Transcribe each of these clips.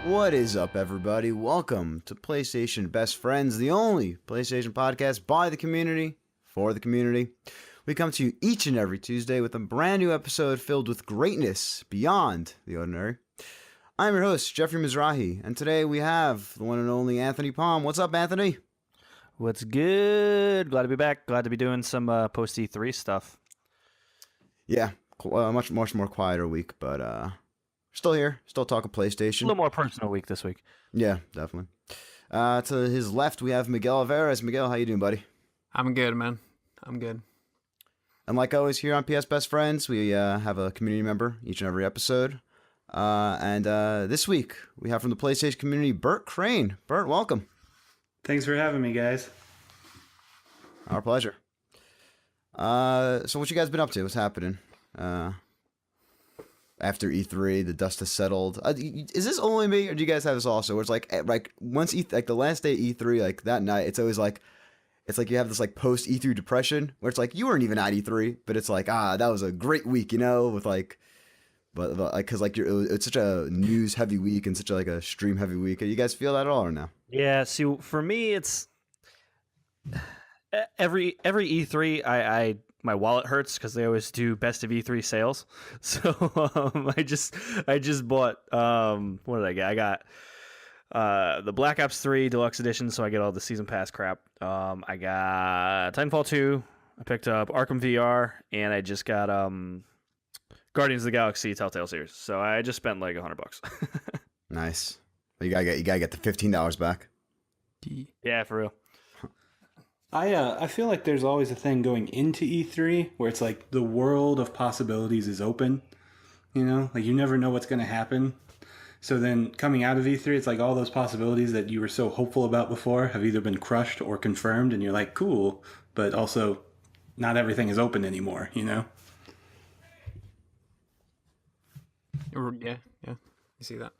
What is up, everybody? Welcome to PlayStation Best Friends, the only PlayStation podcast by the community, for the community. We come to you each and every Tuesday with a brand new episode filled with greatness beyond the ordinary. I'm your host, Jeffrey Mizrahi, and today we have the one and only Anthony Palm. What's up, Anthony? What's good? Glad to be back. Glad to be doing some post E3 stuff. Yeah, much more quieter week, but still here, still talking PlayStation. A little more personal week this week. Yeah, definitely. To his left, we have Miguel Alvarez. Miguel, how you doing, buddy? I'm good, man. I'm good. And like always, here on PS Best Friends, we have a community member each and every episode. And this week, we have from the PlayStation community, Bert Crane. Bert, welcome. Thanks for having me, guys. Our pleasure. So what you guys been up to? What's happening? After E3, the dust has settled. Is this only me, or do you guys have this also? Where it's like once the last day of E3, like that night, it's always like you have this like post E3 depression where it's like you weren't even at E3, but it's like that was a great week, with like, but like because like it's such a news heavy week and such a stream heavy week. You guys feel that at all or no? Yeah. See, for me, it's every E3. I my wallet hurts because they always do best of E3 sales. So I just bought what did I get? I got the Black Ops 3 Deluxe Edition, so I get all the Season Pass crap. I got Titanfall 2. I picked up Arkham VR, and I just got Guardians of the Galaxy Telltale series. So I just spent like $100. Nice. You gotta get the $15 back. Yeah, for real. I feel like there's always a thing going into E3 where it's like the world of possibilities is open. Like you never know what's going to happen. So then coming out of E3, it's like all those possibilities that you were so hopeful about before have either been crushed or confirmed, and you're like, cool, but also not everything is open anymore, Yeah, you see that.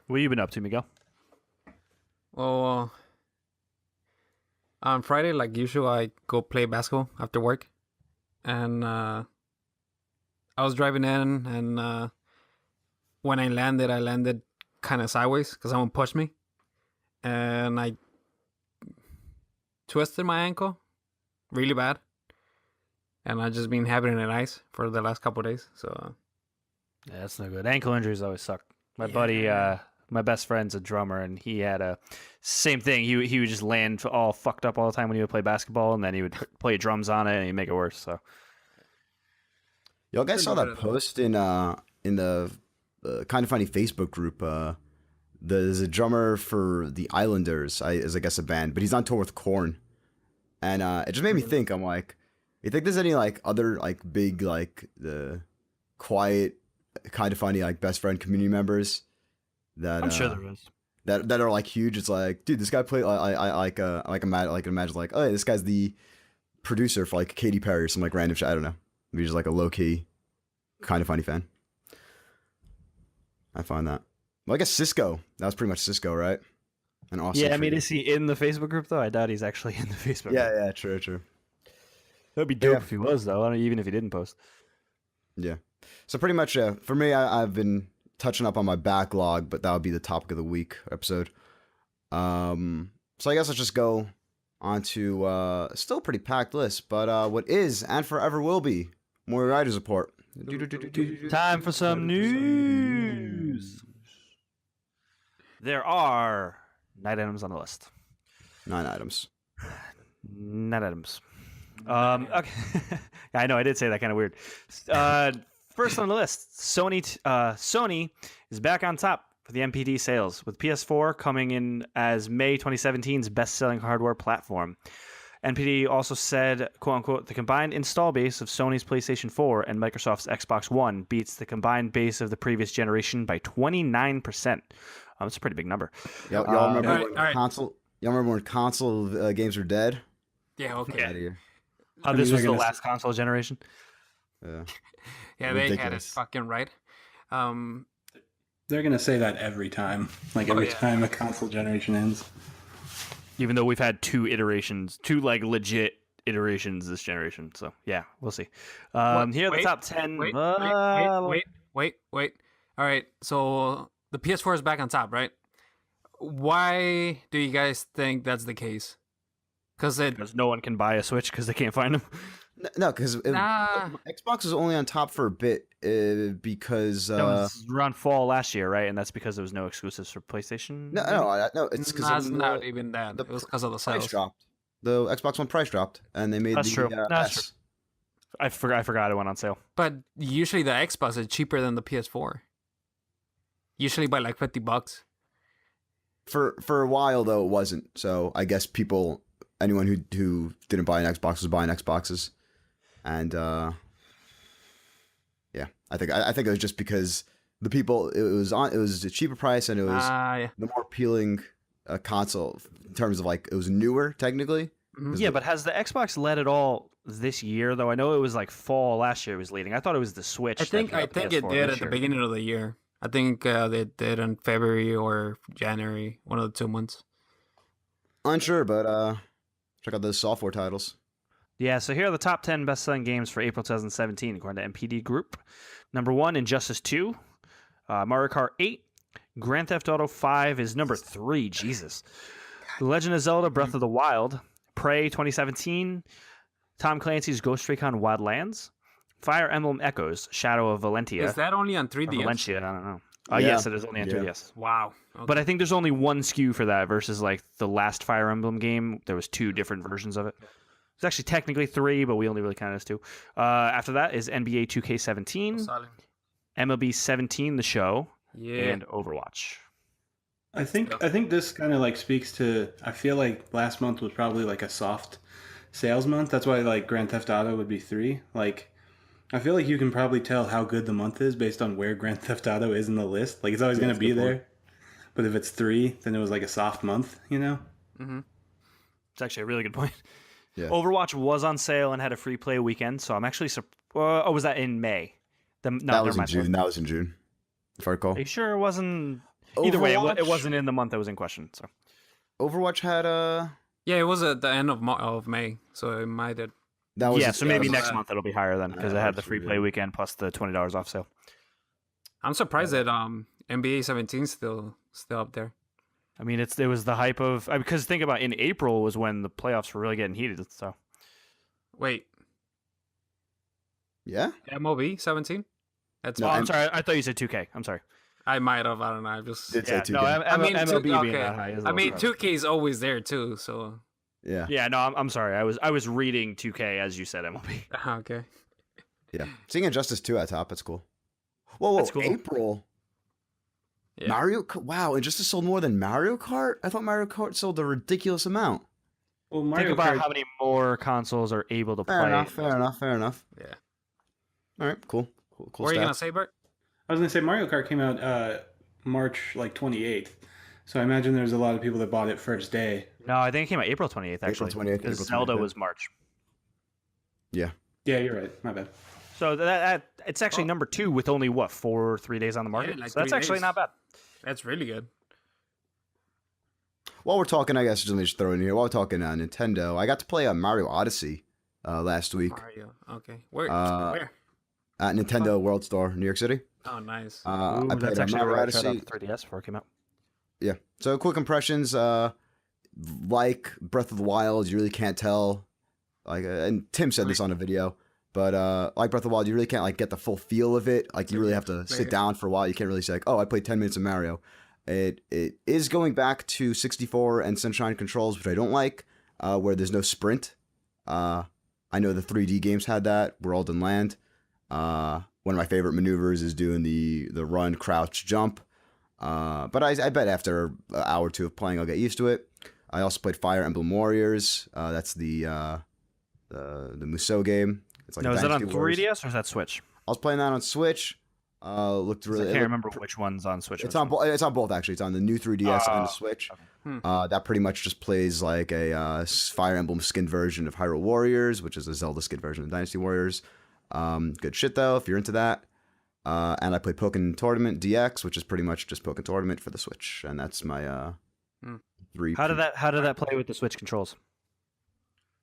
What have you been up to, Miguel? Well, on Friday, like usual, I go play basketball after work. And I was driving in, and when I landed kind of sideways because someone pushed me. And I twisted my ankle really bad. And I've just been having it ice for the last couple of days. So Yeah, that's no good. Ankle injuries always suck. My buddy, my best friend's a drummer, and he had a same thing. He would just land all fucked up all the time when he would play basketball, and then he would play drums on it, and he'd make it worse. So, Y'all guys saw that post in the Kind of Funny Facebook group. There's a drummer for the Islanders, is I guess a band, but he's on tour with Korn, and it just made me think. I'm like, you think there's any like other like big like the quiet Kind of Funny like best friend community members that I'm sure there is. That are like huge? It's like, dude, this guy played. I imagine like, oh, this guy's the producer for like Katy Perry or some like random shit. I don't know. Maybe just like a low key Kind of Funny fan. I find that. Well, I guess Cisco. That was pretty much Cisco, right? And Austin. Yeah, I mean, is he in the Facebook group though? I doubt he's actually in the Facebook group. Yeah, true. That'd be dope if he was though. Even if he didn't post. Yeah. So pretty much, for me, I've been touching up on my backlog, but that would be the topic of the week episode. So I guess let's just go on to still a pretty packed list, but what is and forever will be more Riders Report. Time for some news. There are 9 items on the list. 9 items. 9 items. Okay. I know I did say that kind of weird. First on the list, Sony is back on top for the MPD sales, with PS4 coming in as May 2017's best-selling hardware platform. NPD also said, quote-unquote, the combined install base of Sony's PlayStation 4 and Microsoft's Xbox One beats the combined base of the previous generation by 29%. That's a pretty big number. Y'all remember when console games were dead? yeah, okay. Get out of here. This was the last console generation? Yeah, Ridiculous. they had it fucking right. They're going to say that every time. Like every time a console generation ends. Even though we've had 2 iterations, 2 like legit iterations this generation. So yeah, we'll see. Here are the top 10. Wait. All right, so the PS4 is back on top, right? Why do you guys think that's the case? Because Because no one can buy a Switch because they can't find them. No, because Nah. Xbox was only on top for a bit because That was around fall last year, right? And that's because there was no exclusives for PlayStation. no, it's because that's not even that. the It was because of the price sales. dropped. The Xbox One price dropped, and they made That's the true. That's S. I forgot it went on sale. But usually the Xbox is cheaper than the PS4. Usually by like $50. For a while though, it wasn't. So I guess anyone who didn't buy an Xbox was buying Xboxes, and yeah, I think it was just because the people it was a cheaper price and it was Yeah. the more appealing console in terms of like it was newer technically. Mhm. Yeah, but has the Xbox led at all this year? Though I know it was like fall last year it was leading. I thought it was the Switch. I think that beat it PS4 did this at the year. beginning of the year. I think they did in February or January, one of the 2 months. Unsure, but check out those software titles. Yeah, so here are the top 10 best-selling games for April 2017, according to MPD Group. Number 1, Injustice 2. Mario Kart 8. Grand Theft Auto 5 is number 3. Jesus. The Legend of Zelda Breath of the Wild. Prey 2017. Tom Clancy's Ghost Recon Wildlands. Fire Emblem Echoes, Shadow of Valentia. Is that only on Or 3DS? Valencia, I don't know. Yeah. Yes, it is only on Yeah. 3DS. Wow. Okay. But I think there's only one SKU for that versus like the last Fire Emblem game. There was 2 different versions of it. It's actually technically 3, but we only really count it as 2. After that is NBA 2K17, Solid. MLB 17, the show, Yeah. and Overwatch. I think this kind of like speaks to. I feel like last month was probably like a soft sales month. That's why like Grand Theft Auto would be 3. Like, I feel like you can probably tell how good the month is based on where Grand Theft Auto is in the list. Like, it's always going that's to a be good there. point. But if it's 3, then it was like a soft month, you know? Mm-hmm. It's actually a really good point. Yeah. Overwatch was on sale and had a free play weekend, so I'm actually oh, was that in May? That was in June. That was in June, if I recall. Are you sure it wasn't? Either way, it Overwatch- wasn't in the month that was in question. So Overwatch had Yeah, it was at the end of May, so it might have. that was yeah, so maybe that was- next month it'll be higher then because it had the free play absolutely. weekend plus the $20 off sale. I'm surprised that NBA 17 still up there. I mean, it was the hype of because think about in April was when the playoffs were really getting heated. So Wait, Yeah. MLB 17? That's No, oh, I'm M- sorry, I thought you said 2K. I'm sorry. I might have. I don't know. I just. Did say Yeah, 2K. no, I mean, MLB being okay. that high. Is a I little mean, surprising. 2K is always there too. So Yeah. Yeah, no, I'm sorry. I was reading 2K as you said MLB. okay. Yeah. Seeing Injustice 2 at top, that's cool. Whoa, That's cool. April. Yeah. Wow, Injustice sold more than Mario Kart? I thought Mario Kart sold a ridiculous amount. Well, Mario Think about Kart, how many more consoles are able to Fair play. enough, fair enough. Yeah. All right, cool. Cool What are you gonna stats. say, Bert? I was going to say Mario Kart came out March like 28th. So I imagine there's a lot of people that bought it first day. No, I think it came out April 28th actually. 28th, because April Zelda 28th. was March. Yeah. Yeah, you're right. My bad. So that it's actually number 2 with only what 3 days on the market. like so that's 3 actually days. not bad. That's really good. While we're talking, I guess let me just throw in here. While we're talking Nintendo, I got to play Mario Odyssey last week Mario. Okay. Where? at Nintendo World Store, New York City. Oh, nice. Ooh, I played that's actually Mario where I tried out Odyssey. the 3DS before it came out. Yeah. So quick impressions. Like Breath of the Wild, you really can't tell. Like, and Tim said this on a video, but like Breath of the Wild, you really can't like get the full feel of it. Like you really have to sit down for a while. You can't really say like, oh, I played 10 minutes of Mario. It is going back to 64 and Sunshine controls, which I don't like, where there's no sprint. I know the 3D games had that. World and Land. One of my favorite maneuvers is doing the run, crouch, jump. But I bet after an hour or two of playing, I'll get used to it. I also played Fire Emblem Warriors. That's the Musou game. It's like No, a is that on Dynasty Wars. 3DS or is that Switch? I was playing that on Switch. Looked 'Cause really. I it can't looked remember which one's on Switch. It's on it's on both actually. It's on the new 3DS and the Oh, Switch. Hmm. That pretty much just plays like a Fire Emblem skin version of Hyrule Warriors, which is a Zelda skin version of Dynasty Warriors. Good shit though if you're into that. And I play Pokken Tournament DX, which is pretty much just Pokken Tournament for the Switch, and that's my three. How did that play with the Switch controls?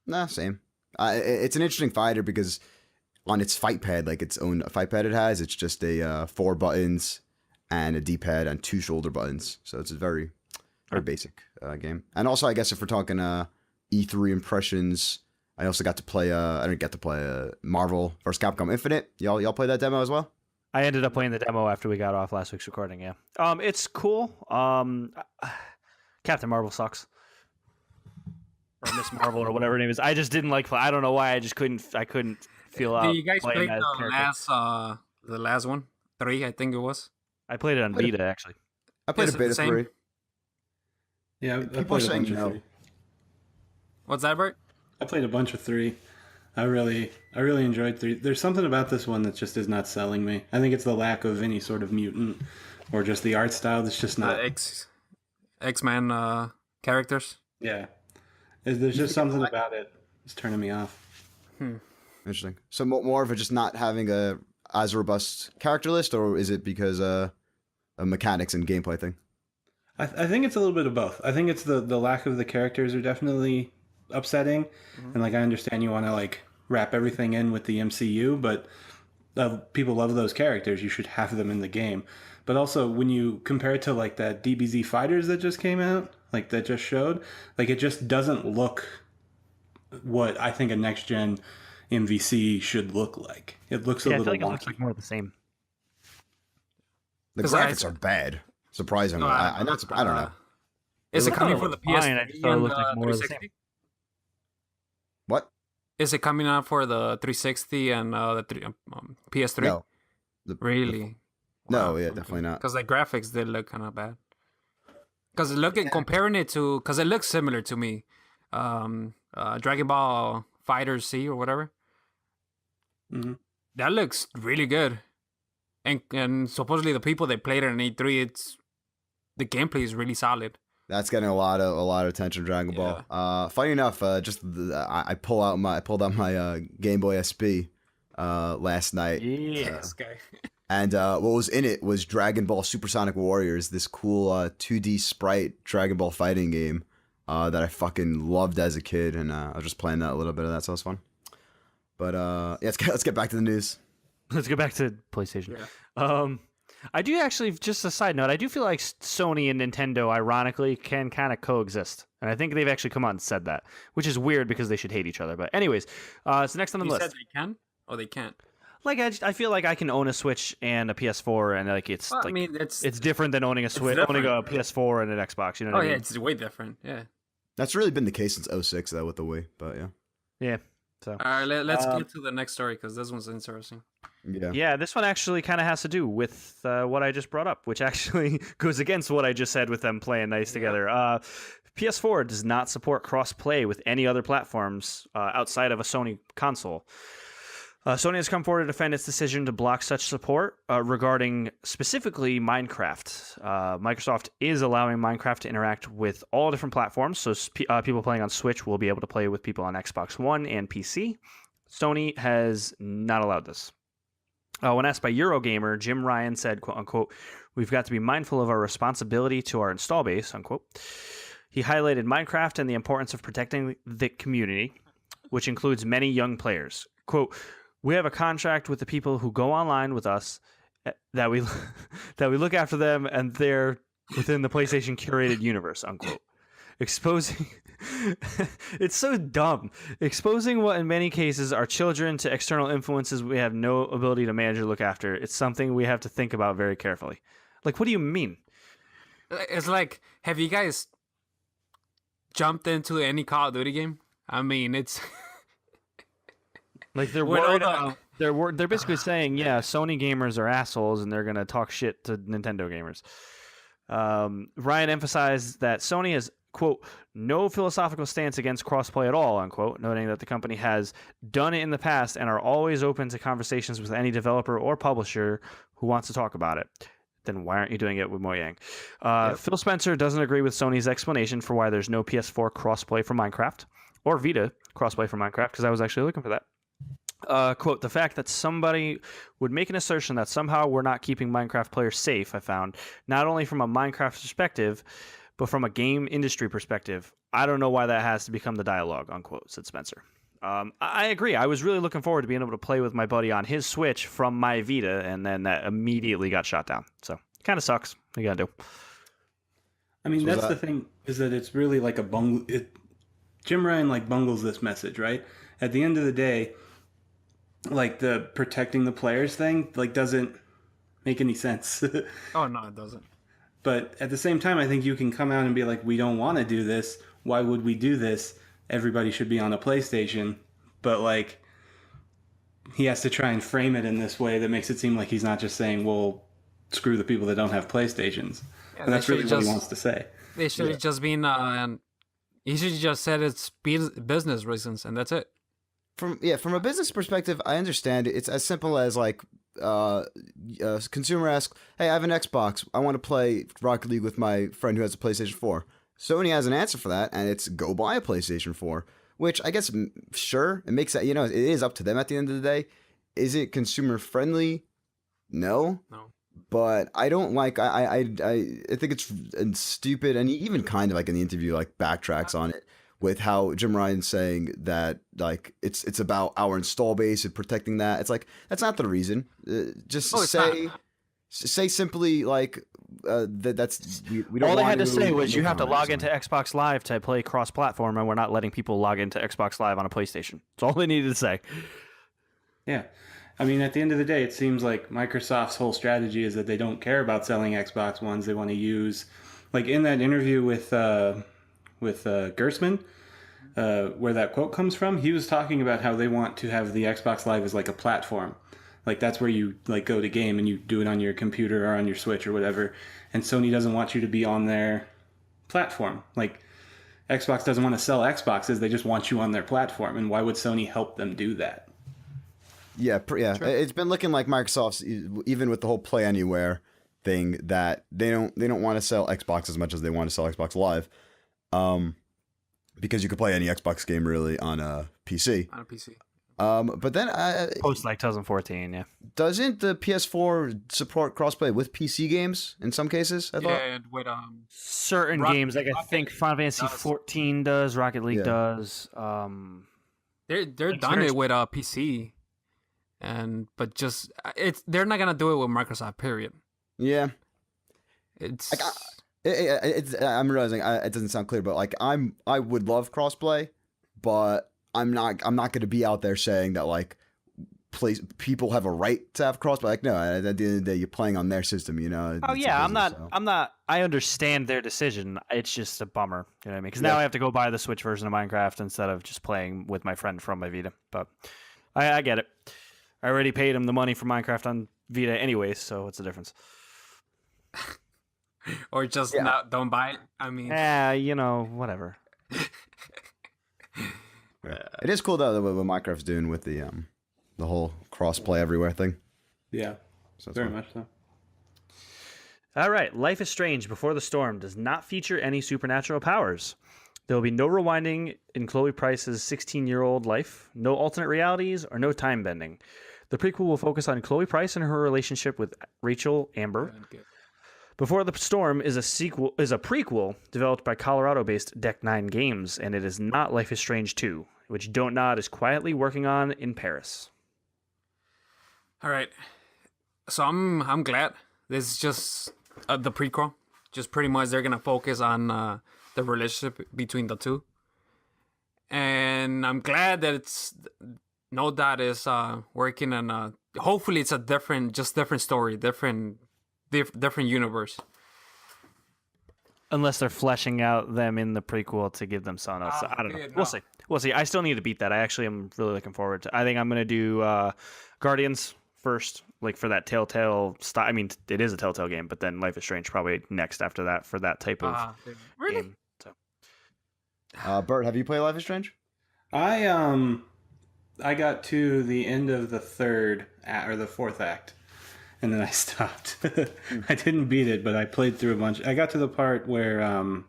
Nah, same. It's an interesting fighter because on its fight pad, like its own fight pad it has, it's just a 4 buttons. and a D-pad and 2 shoulder buttons. So it's a very, very basic game. And also, I guess if we're talking E3 impressions, I also got to play. I didn't get to play Marvel vs. Capcom Infinite. Y'all play that demo as well? I ended up playing the demo after we got off last week's recording. Yeah, it's cool. Captain Marvel sucks, or Miss Marvel, or whatever her name is. I just didn't like play. I don't know why. I just couldn't. I couldn't feel out. Did you guys play playing the last one? 3, I think it was. I played it on Vita actually. I played Is a it beta the same? 3. Yeah, I People played are a saying bunch of no. 3. What's that, Bert? I played a bunch of 3. I really enjoyed 3. There's something about this one that just is not selling me. I think it's the lack of any sort of mutant or just the art style that's just not. The X-Men characters. Yeah. There's just something about it that's turning me off. Interesting. So more of it just not having a as robust character list, or is it because a mechanics and gameplay thing? I think it's a little bit of both. I think it's the lack of the characters are definitely upsetting, and like I understand you want to like wrap everything in with the MCU, but people love those characters. You should have them in the game. But also when you compare it to like that DBZ Fighters that just came out, like that just showed, like it just doesn't look what I think a next gen MVC should look like. It looks a Yeah, I little feel like it wonky. looks like more of the same. The 'Cause graphics are bad, surprisingly. I don't know. Is it It coming looks for the fine, I PS3 just thought it and looked like more of the 360? What? Is it coming out for the 360 and PS3? No. Really? No, yeah, definitely not. Because the graphics did look kind of bad. Because comparing it to, because it looks similar to me, Dragon Ball Fighter C or whatever. Mhm. That looks really good, and supposedly the people that played it in E3, the gameplay is really solid. That's getting a lot of attention. Dragon Ball. Funny enough, I pulled out my Game Boy SP last night. Yes, guy. And what was in it was Dragon Ball Supersonic Warriors, this cool 2D sprite Dragon Ball fighting game that I fucking loved as a kid, and I was just playing that a little bit of that, so it was fun. But yeah, let's get back to the news. Let's go back to PlayStation. Yeah. I do actually, just a side note, I do feel like Sony and Nintendo, ironically, can kind of coexist. And I think they've actually come out and said that, which is weird because they should hate each other. But anyways, it's next on the You list. said they can or they can't. Like, I feel like I can own a Switch and a PS4, and like it's Well, like I mean, it's different than owning a Switch, owning a PS4 and an Xbox. You know what I mean? yeah, it's way different. Yeah. That's really been the case since 06, though, with the Wii. But yeah. Yeah. So. All right, let's get to the next story because this one's interesting. Yeah. Yeah, this one actually kind of has to do with what I just brought up, which actually goes against what I just said with them playing nice together. PS4 does not support cross-play with any other platforms outside of a Sony console. Sony has come forward to defend its decision to block such support regarding specifically Minecraft. Microsoft is allowing Minecraft to interact with all different platforms, so people playing on Switch will be able to play with people on Xbox One and PC. Sony has not allowed this. When asked by Eurogamer, Jim Ryan said, quote unquote, "We've got to be mindful of our responsibility to our install base," unquote. He highlighted Minecraft and the importance of protecting the community, which includes many young players. Quote, "We have a contract with the people who go online with us that we look after them and they're within the PlayStation curated universe," unquote. Exposing it's so dumb. Exposing what in many cases are children to external influences we have no ability to manage or look after. It's something we have to think about very carefully. Like, what do you mean? It's like, have you guys jumped into any Call of Duty game? I mean, it's Like, they're When all worried. They're basically saying, yeah, Sony gamers are assholes and they're gonna talk shit to Nintendo gamers. Ryan emphasized that Sony has, quote, "no philosophical stance against crossplay at all," unquote, noting that the company has done it in the past and are always open to conversations with any developer or publisher who wants to talk about it. Then why aren't you doing it with Mojang? Phil Spencer doesn't agree with Sony's explanation for why there's no PS4 crossplay for Minecraft or Vita crossplay for Minecraft, because I was actually looking for that. Quote, "The fact that somebody would make an assertion that somehow we're not keeping Minecraft players safe, I found, not only from a Minecraft perspective, but from a game industry perspective, I don't know why that has to become the dialogue," unquote, said Spencer. I agree. I was really looking forward to being able to play with my buddy on his Switch from my Vita, and then that immediately got shot down. So Kind of sucks. What you gotta do? I mean, So that's that- the thing, is that it's really like a bungle. Jim Ryan like bungles this message, right? At the end of the day, like the protecting the players thing, like doesn't make any sense. Oh no, it doesn't. But at the same time, I think you can come out and be like, we don't want to do this. Why would we do this? Everybody should be on a PlayStation. But like, he has to try and frame it in this way that makes it seem like he's not just saying, well, screw the people that don't have PlayStations. Yeah, And that's they really should've what he just- wants to say. They should have just been. He should have just said it's business reasons, and that's it. From a business perspective, I understand it. It's as simple as like a consumer asks, "Hey, I have an Xbox. I want to play Rocket League with my friend who has a PlayStation 4." Sony has an answer for that, and it's go buy a PlayStation 4. Which I guess, sure, it makes that, you know, it is up to them at the end of the day. Is it consumer friendly? No. But I don't like. I think it's stupid, and he even kind of like in the interview like backtracks on it with how Jim Ryan's saying that like it's about our install base and protecting that. It's like that's not the reason. Just say simply like that's we don't. All they had want to say was no you have to comment or log into Xbox Live to play cross-platform, and we're not letting people log into Xbox Live on a PlayStation. That's all they needed to say. Yeah. I mean, at the end of the day, it seems like Microsoft's whole strategy is that they don't care about selling Xbox Ones. They want to use, like in that interview with Gersman, where that quote comes from, he was talking about how they want to have the Xbox Live as like a platform. Like that's where you like go to game and you do it on your computer or on your Switch or whatever. And Sony doesn't want you to be on their platform. Like Xbox doesn't want to sell Xboxes. They just want you on their platform. And why would Sony help them do that? Yeah. It's been looking like Microsoft's, even with the whole Play Anywhere thing, that they don't want to sell Xbox as much as they want to sell Xbox Live, because you could play any Xbox game really on a PC. On a PC. But then Post like 2014, yeah. doesn't the PS4 support crossplay with PC games in some cases? I thought. Yeah, with Certain Rocket- games, like I think Final Fantasy does. 14 does, Rocket League Yeah. does. they're done it with PC, but just they're not gonna do it with Microsoft. Period. Yeah. It's I'm realizing it doesn't sound clear, but like I would love crossplay, but I'm not going to be out there saying that like people have a right to have crossplay. Like no, at the end of the day, you're playing on their system, you know. Oh It's a yeah, business, so. I'm not. I understand their decision. It's just a bummer. You know what I mean? Because now I have to go buy the Switch version of Minecraft instead of just playing with my friend from my Vita. But I get it. I already paid him the money for Minecraft on Vita anyways, so what's the difference? or just don't buy it. I mean, Yeah, you know, whatever. It is cool though what Minecraft's doing with the whole crossplay everywhere thing. Yeah, So that's very fun. much so. All right, Life is Strange Before the Storm does not feature any supernatural powers. There will be no rewinding in Chloe Price's 16-year-old life, no alternate realities, or no time bending. The prequel will focus on Chloe Price and her relationship with Rachel Amber. Before the Storm is a prequel developed by Colorado-based Deck 9 Games, and it is not Life is Strange 2, which Don't Nod is quietly working on in Paris. all right. So I'm glad this is just the prequel. Just pretty much they're gonna focus on the relationship between the two, and I'm glad that it's No Dot is working on. Hopefully, it's a different story, different universe. Unless they're fleshing out them in the prequel to give them something else. I don't know. yeah, We'll no. see. We'll see. I still need to beat that. I actually am really looking forward to. I think I'm gonna do Guardians first, like for that Telltale style. I mean, it is a Telltale game, but then Life is Strange probably next after that for that type of Really? game. So Bert, have you played Life is Strange? I got to the end of the third or the fourth act, and then I stopped. I didn't beat it, but I played through a bunch. I got to the part where, well,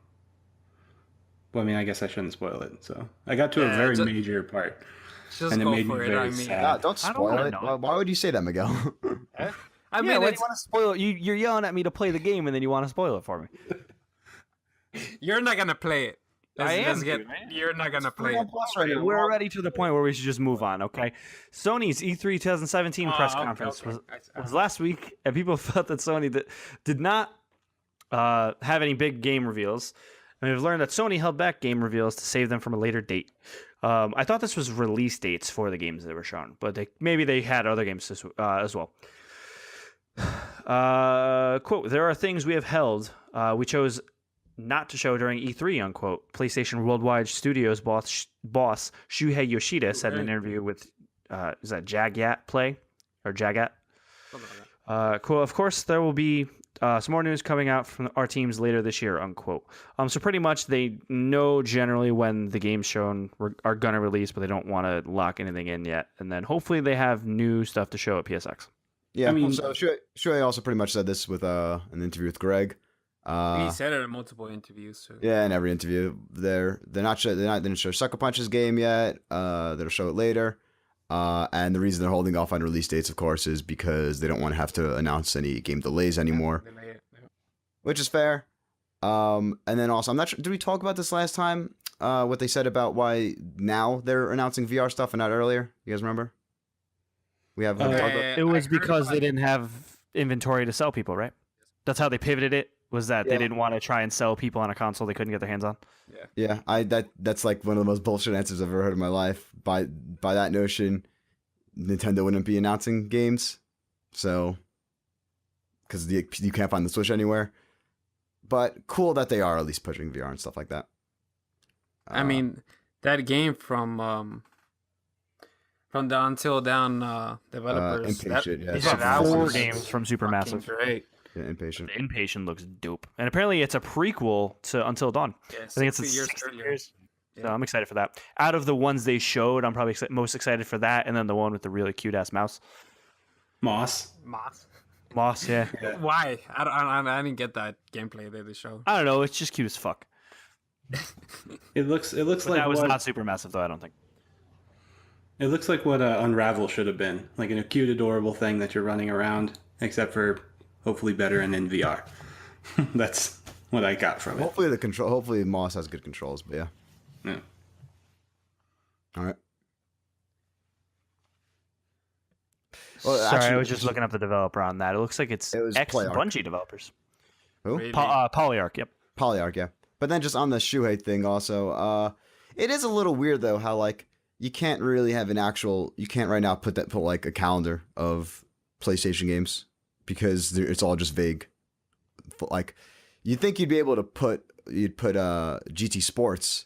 I mean, I guess I shouldn't spoil it. So I got to a Yeah, very just- major part. Just And it go made me for it. very I mean, sad. Don't I don't spoil wanna it. know. Why would you say that, Miguel? I mean, yeah, why do it's, you want to spoil it? You're yelling at me to play the game, and then you want to spoil it for me. you're not gonna play it. Let's get. You're not gonna play it. We're already to the point where we should just move on, okay? Sony's E3 2017 press conference was last week, and people felt that Sony did not have any big game reveals. And we've learned that Sony held back game reveals to save them from a later date. I thought this was release dates for the games that were shown, but maybe they had other games as well. Quote, there are things we have held. We chose not to show during E3, unquote. PlayStation Worldwide Studios boss Shuhei Yoshida said in an interview with, is that Jagat Play? Or Jagat? Quote, of course, there will be some more news coming out from our teams later this year, unquote. So pretty much they know generally when the games shown are going to release, but they don't want to lock anything in yet. And then hopefully they have new stuff to show at PSX. Yeah, I mean, so Shuhei also pretty much said this with an interview with Greg. He said it in multiple interviews. So. Yeah, in every interview, they didn't show Sucker Punch's game yet. They'll show it later. And the reason they're holding off on release dates, of course, is because they don't want to have to announce any game delays anymore, which is fair. And then also, I'm not sure. Did we talk about this last time? What they said about why now they're announcing VR stuff and not earlier? You guys remember? We have. It was because they didn't have inventory to sell people, right? That's how they pivoted it. Was that they didn't want to try and sell people on a console they couldn't get their hands on? Yeah. That's like one of the most bullshit answers I've ever heard in my life. By that notion, Nintendo wouldn't be announcing games, so because you can't find the Switch anywhere. But cool that they are at least pushing VR and stuff like that. I mean, that game from the Until Dawn developers. Impatient, They have 4 games from Supermassive. Great. Yeah, Impatient. The Impatient looks dope, and apparently it's a prequel to Until Dawn. Yeah, I think it's 60 years. So I'm excited for that. Out of the ones they showed, I'm probably most excited for that, and then the one with the really cute ass mouse. Moss, yeah. Why? I didn't get that gameplay that they showed. I don't know. It's just cute as fuck. It looks But like that was what, not Supermassive, though. I don't think. It looks like what Unravel should have been, like a cute, adorable thing that you're running around, except for hopefully better and in VR. That's what I got from it. Hopefully Moss has good controls, but yeah. Yeah. All right. Well, sorry, I was just looking up the developer on that. It looks like it's was PlayArc. Bungie developers. Who? Really? Polyarc, yep. Polyarc, yeah. But then just on the Shuhei thing also, it is a little weird though how like you can't really have you can't right now put like a calendar of PlayStation games because it's all just vague. Like you'd think you'd be able to put GT Sports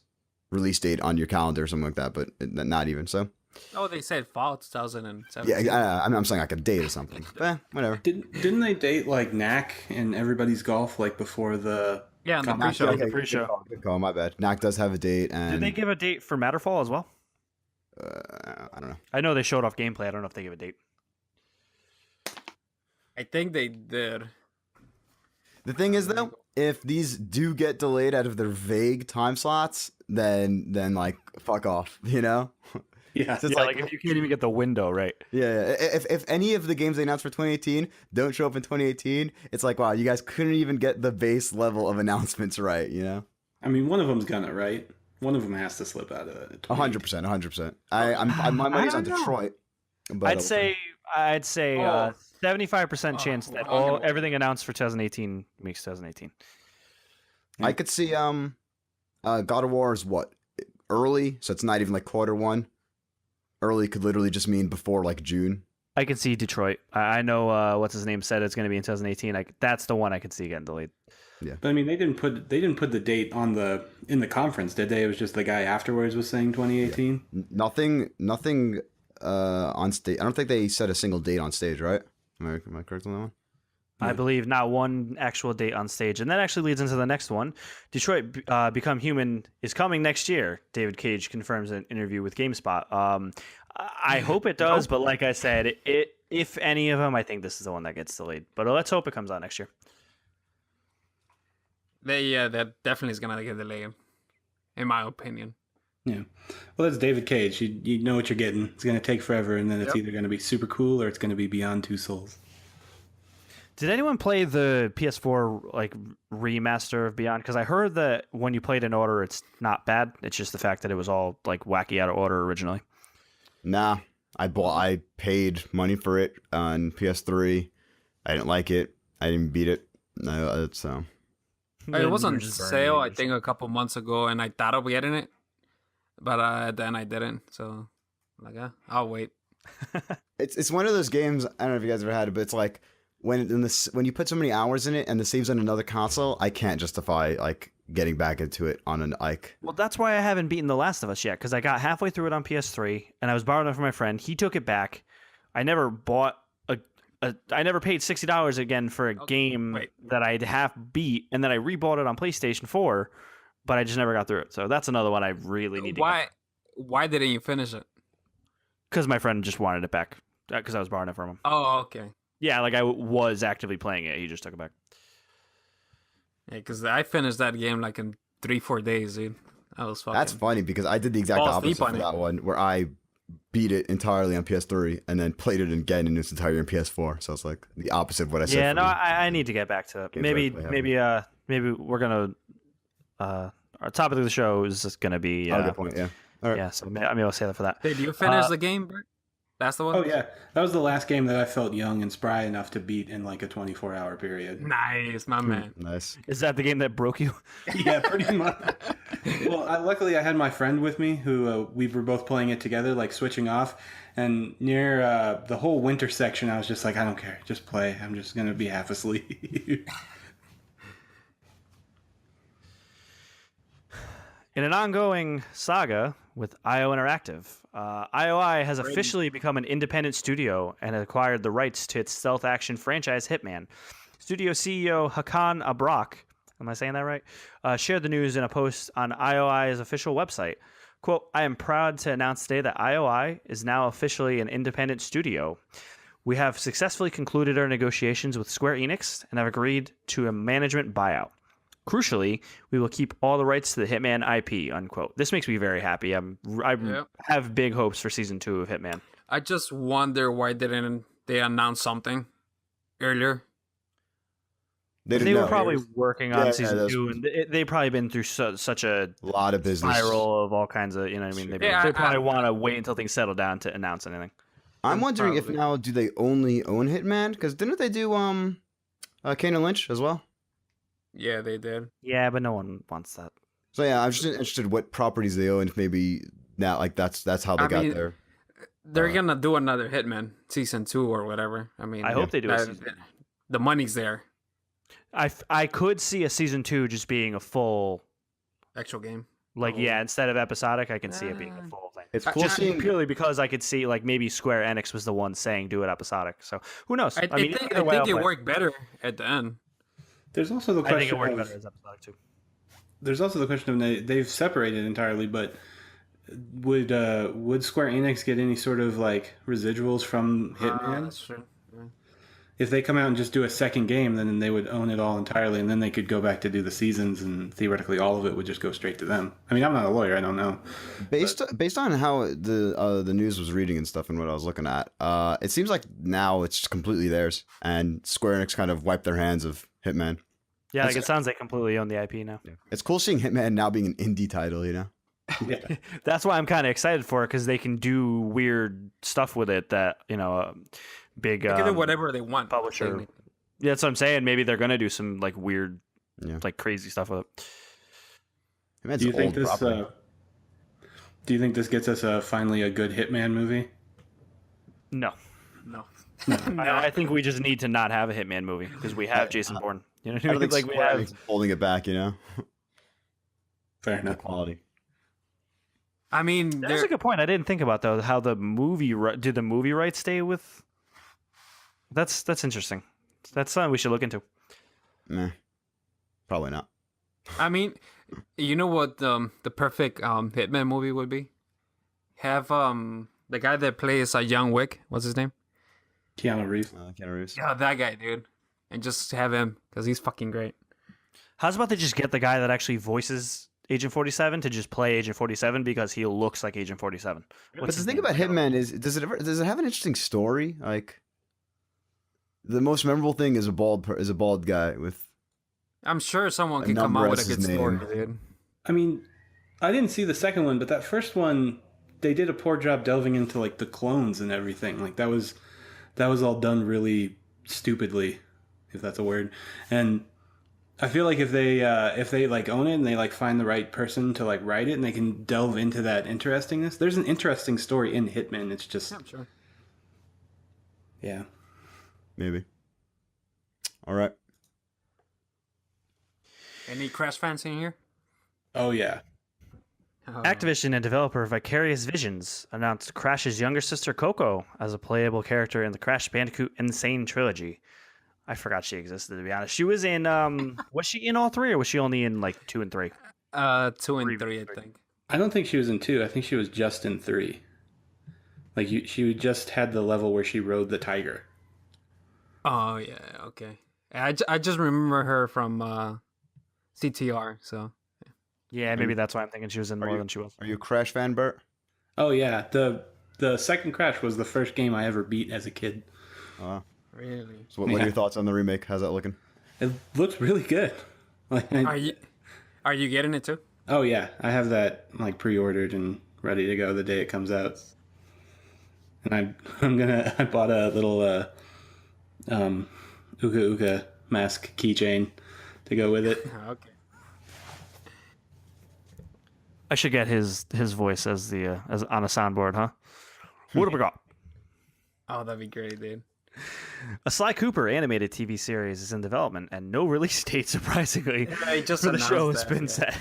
release date on your calendar or something like that, but not even so. Oh, they said fall 2007. Yeah, I'm saying like a date or something. Whatever. Didn't they date like Knack and Everybody's Golf like before the? Yeah, the Knack, pre-show. okay, Pre-show. Good call, my bad. Knack does have a date, and Did they give a date for Matterfall as well? I don't know. I know they showed off gameplay. I don't know if they gave a date. I think they did. The thing is though, if these do get delayed out of their vague time slots, then like fuck off, you know? Yeah. So it's Like if you can't even get the window right. Yeah. If any of the games they announced for 2018 don't show up in 2018, it's like wow, you guys couldn't even get the base level of announcements right, you know? I mean, one of them's gonna, right? One of them has to slip out of it. 100%. My money's on Detroit. But I'd say 75% chance that everything announced for 2018 makes 2018. I could see God of War is what? Early, so it's not even like Q1. Early could literally just mean before like June. I can see Detroit. I know what's his name said it's going to be in 2018. That's the one I could see getting delayed. Yeah. But I mean, they didn't put the date in the conference, did they? It was just the guy afterwards was saying 2018. Nothing on stage. I don't think they set a single date on stage, right? Am I correct on that one? I believe not one actual date on stage. And that actually leads into the next one. Detroit Become Human is coming next year, David Cage confirms in an interview with GameSpot. I hope it does, but like I said, if any of them, I think this is the one that gets delayed. But let's hope it comes out next year. That definitely is going to get delayed, in my opinion. Yeah. Well, that's David Cage. You know what you're getting. It's going to take forever, and then it's either going to be super cool or it's going to be Beyond Two Souls. Did anyone play the PS4 like remaster of Beyond? Because I heard that when you played in order, it's not bad. It's just the fact that it was all like wacky out of order originally. Nah, I paid money for it on PS3. I didn't like it. I didn't beat it. No, so It was on You're just burning sale, it I think, a couple months ago, and I thought of getting it, but then I didn't. So, like, I'll wait. it's one of those games. I don't know if you guys ever had it, but it's like when you put so many hours in it and the save's on another console, I can't justify like getting back into it on an like. Well, that's why I haven't beaten The Last of Us yet, because I got halfway through it on PS3 and I was borrowing it from my friend. He took it back. I never bought I never paid $60 again for a game that I'd half beat, and then I rebought it on PlayStation 4, but I just never got through it. So that's another one I really need to get. Why didn't you finish it? Because my friend just wanted it back, because I was borrowing it from him. Oh, okay. Yeah, like I was actively playing it. He just took it back. Yeah, because I finished that game like in 3-4 days, dude. I was fucking... That's funny because I did the exact opposite for that one, where I beat it entirely on PS3 and then played it again in its entirety on PS4. So it's like the opposite of what I said. Yeah, no, I need to get back to it. Maybe we're gonna. Our topic of the show is just gonna be. Good point. Yeah. All right. Yeah, so maybe I'll say that for that. Did you finish the game, Bert? That's the one? Oh, yeah. That was the last game that I felt young and spry enough to beat in like a 24-hour period. Nice, my man. Nice. Is that the game that broke you? Yeah, pretty much. Well, luckily I had my friend with me who we were both playing it together, like switching off. And near the whole winter section, I was just like, I don't care. Just play. I'm just going to be half asleep. In an ongoing saga with IO Interactive, IOI has officially become an independent studio and acquired the rights to its stealth action franchise Hitman. Studio CEO Hakan Abrak, am I saying that right? Shared the news in a post on IOI's official website. Quote, I am proud to announce today that IOI is now officially an independent studio. We have successfully concluded our negotiations with Square Enix and have agreed to a management buyout. Crucially, we will keep all the rights to the Hitman IP, unquote. This makes me very happy. I have big hopes for Season 2 of Hitman. I just wonder why didn't they announce something earlier? They were probably working on Season 2, and they've probably been through such a lot of business spiral of all kinds of, you know what I mean? They probably want to wait until things settle down to announce anything. I'm wondering if now, do they only own Hitman? Because didn't they do Kane and Lynch as well? Yeah, they did. Yeah, but no one wants that. So yeah, I'm just interested what properties they own. If maybe now, like that's how they got there. They're gonna do another Hitman Season 2 or whatever. I mean, I hope they do. The money's there. I could see a Season 2 just being a full Actual game. Like, yeah, instead of episodic, I can see it being a full thing. It's cool just seeing... purely because I could see, like, maybe Square Enix was the one saying do it episodic. So who knows? I think it worked better at the end. There's also the question. I think it worked better as episodic too. There's also the question of they've separated entirely, but would Square Enix get any sort of like residuals from Hitman? That's true. Yeah. If they come out and just do a second game, then they would own it all entirely, and then they could go back to do the seasons, and theoretically all of it would just go straight to them. I mean, I'm not a lawyer, I don't know. Based on how the news was reading and stuff and what I was looking at, it seems like now it's completely theirs, and Square Enix kind of wiped their hands of Hitman. Yeah, like it sounds like completely own the IP now. Yeah. It's cool seeing Hitman now being an indie title, you know? Yeah. That's why I'm kind of excited for it, because they can do weird stuff with it that, you know, big they can do whatever they want. Publisher. Yeah, that's what I'm saying. Maybe they're going to do some like weird, like crazy stuff with it. Hitman's do you think this gets us finally a good Hitman movie? No. I think we just need to not have a Hitman movie because we have Jason Bourne. You know, I don't think like we have holding it back. You know, fair enough. Quality. I mean, that's a good point. I didn't think about though how the movie did the movie rights stay with. That's interesting. That's something we should look into. Nah, probably not. I mean, you know what the perfect Hitman movie would be? Have the guy that plays Young Wick. What's his name? Keanu Reeves. Yeah, that guy, dude. And just have him, because he's fucking great. How's about they just get the guy that actually voices Agent 47 to just play Agent 47 because he looks like Agent 47? But the thing about Hitman is, does it have an interesting story? Like, The most memorable thing is a bald guy with. I'm sure someone A can come number up with as a good his story, name. dude. I mean, I didn't see the second one, but that first one, they did a poor job delving into like the clones and everything. Like that was all done really stupidly, if that's a word. And I feel like if they like own it and they like find the right person to like write it and they can delve into that interestingness. There's an interesting story in Hitman. It's just Yeah, I'm sure. yeah. Maybe. All right. Any Crash fans in here? Oh yeah. Activision and developer Vicarious Visions announced Crash's younger sister Coco as a playable character in the Crash Bandicoot Insane trilogy. I forgot she existed, to be honest. She was in, was she in all three, or was she only in like 2 and 3? 2 and 3, I think. I don't think she was in 2. I think she was just in 3. Like she just had the level where she rode the tiger. Oh yeah, okay. I just remember her from CTR. So Yeah, maybe that's why I'm thinking she was in more than she was. Are you a Crash fan, Bert? Oh yeah, the second Crash was the first game I ever beat as a kid. really, So what are your thoughts on the remake? How's that looking? It looks really good. Like, are you getting it too? oh yeah, I have that like pre-ordered and ready to go the day it comes out. And I bought a little Uka Uka mask keychain to go with it. Okay. I should get his voice as the as on a soundboard, huh? What have we got? Oh, that'd be great, dude. A Sly Cooper animated TV series is in development, and no release date, surprisingly, I just for the show has announced been that, set.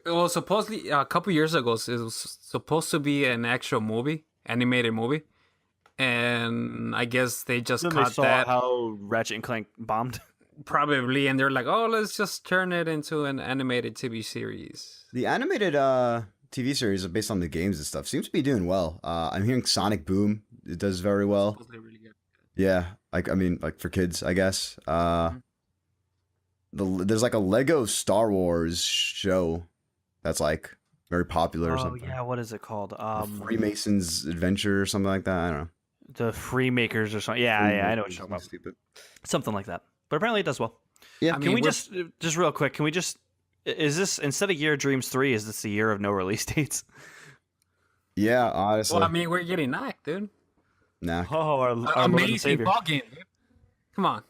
Well, supposedly a couple years ago, it was supposed to be an actual movie, animated movie, and I guess they just Then they cut saw that how Ratchet and Clank bombed. probably, and they're like, "Oh, let's just turn it into an animated TV series." The animated TV series based on the games and stuff seems to be doing well. I'm hearing Sonic Boom. It does very well. Supposedly really good. Yeah, like I mean, like for kids, I guess. There's like a Lego Star Wars show that's like very popular or Oh something. yeah, what is it called? Freemasons Adventure or something like that. I don't know. The Freemakers or something. Yeah, I know what you're talking about. Stupid. Something like that. But apparently it does well. Yeah. I Can we we're- just real quick? Can we just? Is this instead of Year of Dreams 3? Is this the year of no release dates? Yeah, honestly. Well, I mean, we're getting knocked, dude. Nah. Oh, our Lord and Amazing Savior. ball game, dude. Come on.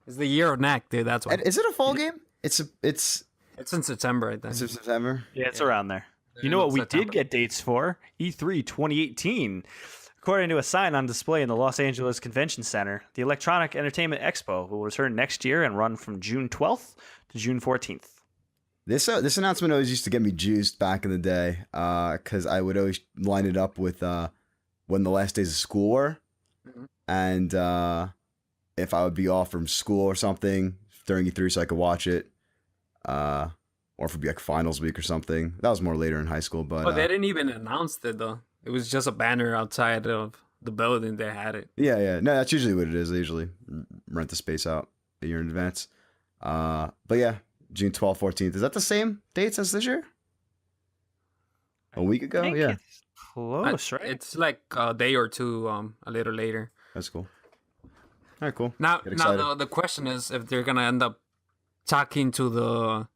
It's the year of Knack, dude. That's why. And is it a fall game? It's It's in September, I think. in September. Yeah, it's around there. You know what we September. did get dates for? E3 2018. According to a sign on display in the Los Angeles Convention Center, the Electronic Entertainment Expo will return next year and run from June 12th to June 14th. This announcement always used to get me juiced back in the day, because I would always line it up with when the last days of school were, Mhm. and if I would be off from school or something during E3 so I could watch it, or if it'd be like finals week or something. That was more later in high school, but But they didn't even announce it, though. It was just a banner outside of the building. They had it. yeah, no, that's usually what it is. They usually rent the space out a year in advance. But yeah, June 12th, 14th. Is that the same dates as this year? A week ago? I think Yeah, it's close, right? It's like a day or two a little later. that's cool. All right, cool. Now, Get excited. the question is if they're gonna end up talking to the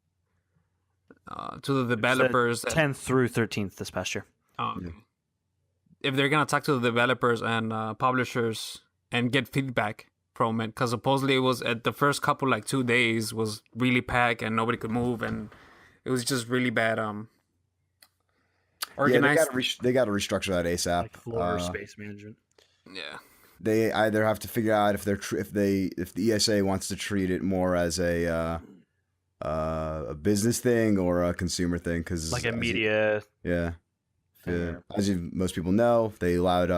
developers. 10th through 13th this past year. Okay. If they're gonna talk to the developers and publishers and get feedback from it, because supposedly it was at the first couple like 2 days was really packed and nobody could move and it was just really bad. Yeah, Organized. they got to restructure that ASAP. Like floor space management. Yeah. They either have to figure out if if the ESA wants to treat it more as a business thing or a consumer thing, because Like a media. Yeah. As most people know, they allowed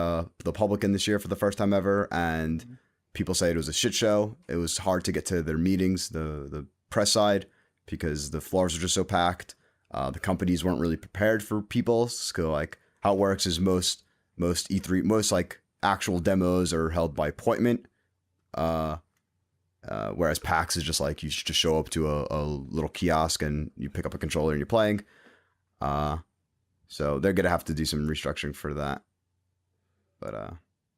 the public in this year for the first time ever, and people say it was a shit show. It was hard to get to their meetings, the press side, because the floors were just so packed. The companies weren't really prepared for people. So like how it works is most E3, most like actual demos are held by appointment. Whereas PAX is just like you just show up to a little kiosk and you pick up a controller and you're playing. So they're gonna have to do some restructuring for that. But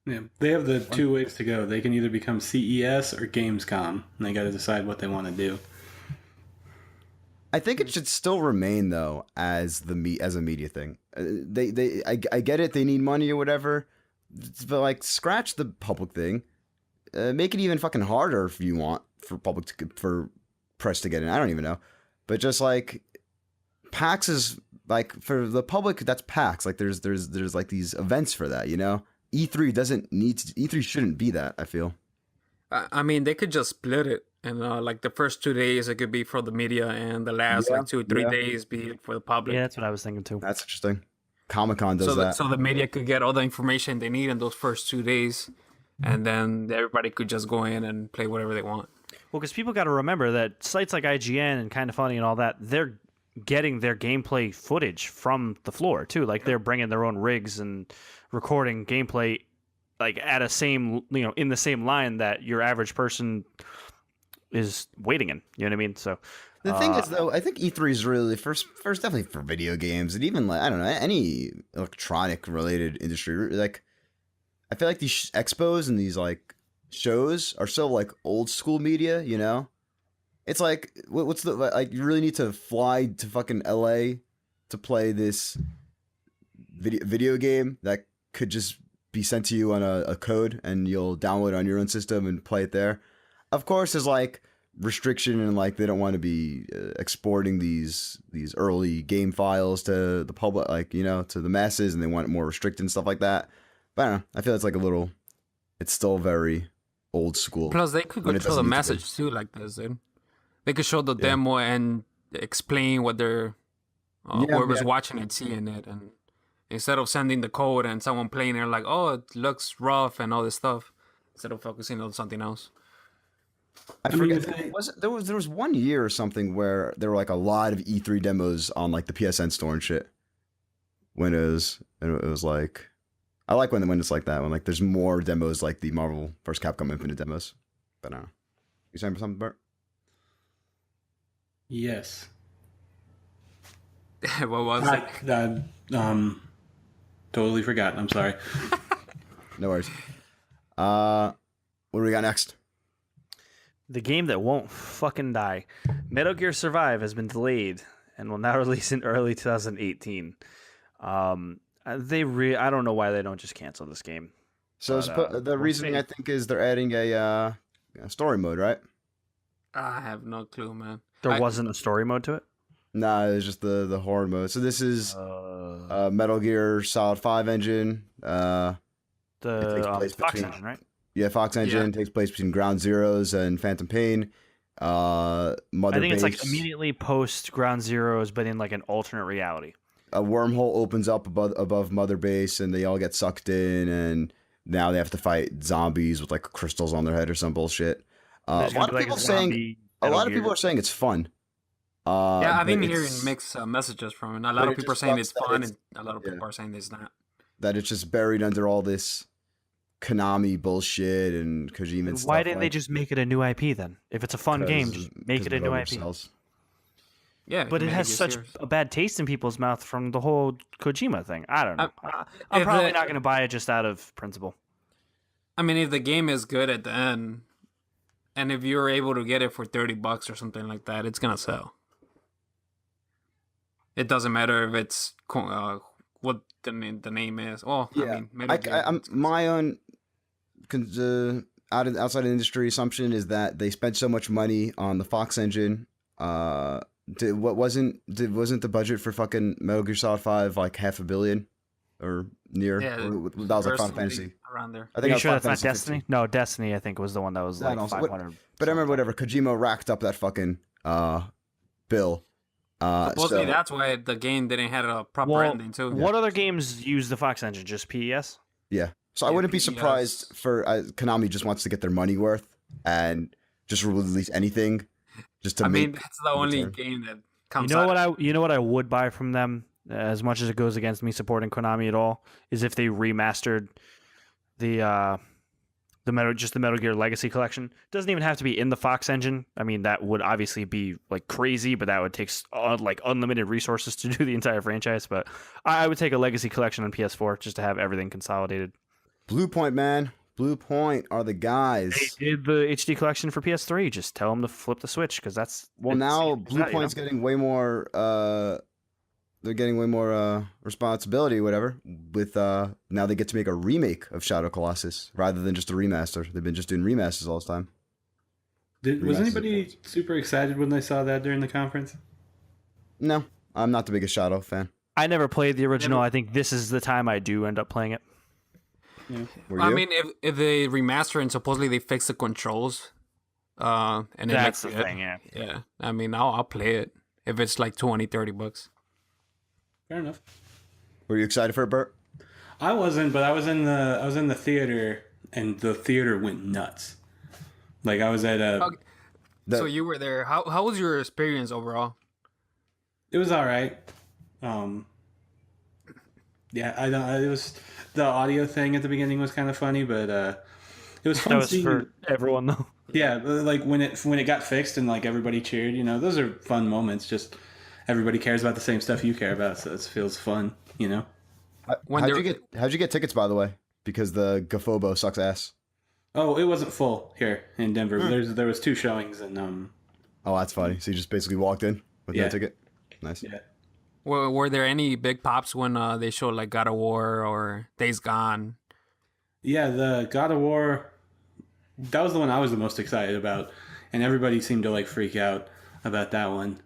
Yeah, they have the two ways to go. They can either become CES or Gamescom, and they got to decide what they want to do. I think it should still remain though as as a media thing. I get it. They need money or whatever, but like scratch the public thing. Make it even fucking harder if you want for press to get in. I don't even know, but just like PAX is like for the public. That's PAX. Like there's like these events for that. You know, E3 doesn't need to. E3 shouldn't be that. I feel. I mean, they could just split it, and like the first 2 days it could be for the media, and the last Yeah, like 2 or 3 yeah. days be for the public. Yeah, that's what I was thinking too. That's interesting. Comic-Con does So that. so the media could get all the information they need in those first 2 days, and then everybody could just go in and play whatever they want. Well, because people got to remember that sites like IGN and Kind of Funny and all that, they're getting their gameplay footage from the floor too. Like they're bringing their own rigs and recording gameplay, like at a same, in the same line that your average person is waiting in. You know what I mean? So The thing is, though, I think E3 is really first definitely for video games and even like I don't know any electronic related industry. Like, I feel like these expos and these like shows are so like old school media. You know, it's like what's the like you really need to fly to fucking LA to play this video game that could just be sent to you on a code and you'll download it on your own system and play it there. Of course, there's like restriction and like they don't want to be exporting these early game files to the public, like to the masses, and they want it more restricted and stuff like that. But I don't know. I feel it's like it's still very old school. Plus, they could when it control the doesn't need to be. message too, like this, dude. They could show the demo and explain what they're whoever's watching it, seeing it, and instead of sending the code and someone playing it like, oh, it looks rough and all this stuff, instead of focusing on something else. I forget. There was 1 year or something where there were like a lot of E3 demos on like the PSN store and shit. When it was like, I like when it's like that, when like there's more demos like the Marvel vs. Capcom Infinite demos. But I don't know. You saying something, Bert? Yes. What was it? Totally forgot. I'm sorry. No worries. What do we got next? the game that won't fucking die, Metal Gear Survive, has been delayed and will now release in early 2018. I don't know why they don't just cancel this game. So the reasoning I think is they're adding a story mode, right? I have no clue, man. There wasn't a story mode to it? Nah, it's just the horror mode. So this is Metal Gear Solid 5 engine. The Fox engine, right? Yeah, Fox engine takes place between Ground Zeroes and Phantom Pain. Mother I think Base, it's like immediately post Ground Zeroes, but in like an alternate reality. a wormhole opens up above Mother Base, and they all get sucked in, and now they have to fight zombies with like crystals on their head or some bullshit. A lot of people are saying it's fun. Yeah, I've been but hearing mixed messages from it. A lot of people are saying it's fun, and a lot of people are saying it's not. That it's just buried under all this Konami bullshit and Kojima and stuff. Why didn't they just make it a new IP then? If it's a fun game, just make it a new IP. Yeah, But it has such a bad taste in people's mouth from the whole Kojima thing. I don't know. I'm probably not going to buy it just out of principle. I mean, if the game is good at the end, and if you're able to get it for $30 or something like that, it's gonna sell. It doesn't matter if it's what the name is. Oh, yeah. I mean, My own outside industry assumption is that they spent so much money on the Fox engine. Wasn't the budget for fucking Metal Gear Solid 5 like $500 million or near? Yeah, or that was like Final Fantasy around there. I think Are you sure that's not 15. Destiny? No, Destiny I think was the one that was like 500. But I remember whatever Kojima racked up that fucking bill. Supposedly that's why the game didn't have a proper ending too. What other games use the Fox engine? Just PES? Yeah. So I wouldn't be surprised for Konami just wants to get their money worth and just release anything just to make. That's the only game that comes. You know what I would buy from them, as much as it goes against me supporting Konami at all, is if they remastered the Metal Gear Legacy Collection. It doesn't even have to be in the Fox engine. I mean, that would obviously be like crazy, but that would take like unlimited resources to do the entire franchise. But I would take a Legacy Collection on PS4 just to have everything consolidated. Blue Point, man. Blue Point are the They guys. did the HD collection for PS3. Just tell them to flip the Switch because that's Well, it's- now it's Blue that, you Point's know? getting way more. They're getting way more responsibility, whatever. With now they get to make a remake of Shadow Colossus rather than just a remaster. They've been just doing remasters all this time. Was Remasters. anybody super excited when they saw that during the conference? No, I'm not the biggest Shadow fan. I never played the original. Never- I think this is the time I do end up playing it. Were I you? mean, if they remaster and supposedly they fix the controls, and it That's the makes it, thing, yeah. yeah. I mean, I'll play it if it's like $20-$30. Fair enough. Were you excited for it, Bert? I wasn't, but I was in the theater, and the theater went nuts. Like I was at a. Okay. The- So you were there. How was your experience overall? It was all right. Yeah, I don't. It was the audio thing at the beginning was kind of funny, but it was fun That was seeing. for everyone though. Yeah, like when it got fixed and like everybody cheered. You know, those are fun moments. Just everybody cares about the same stuff you care about, so it feels fun. You know. When How'd you get tickets, by the way? Because the Gafobo sucks ass. Oh, it wasn't full here in Denver. There was 2 showings, and Oh, that's funny. So you just basically walked in with no Yeah. ticket. Nice. yeah. were there any big pops when they showed like God of War or Days Gone? Yeah, the God of War, that was the one I was the most excited about, and everybody seemed to like freak out about that one.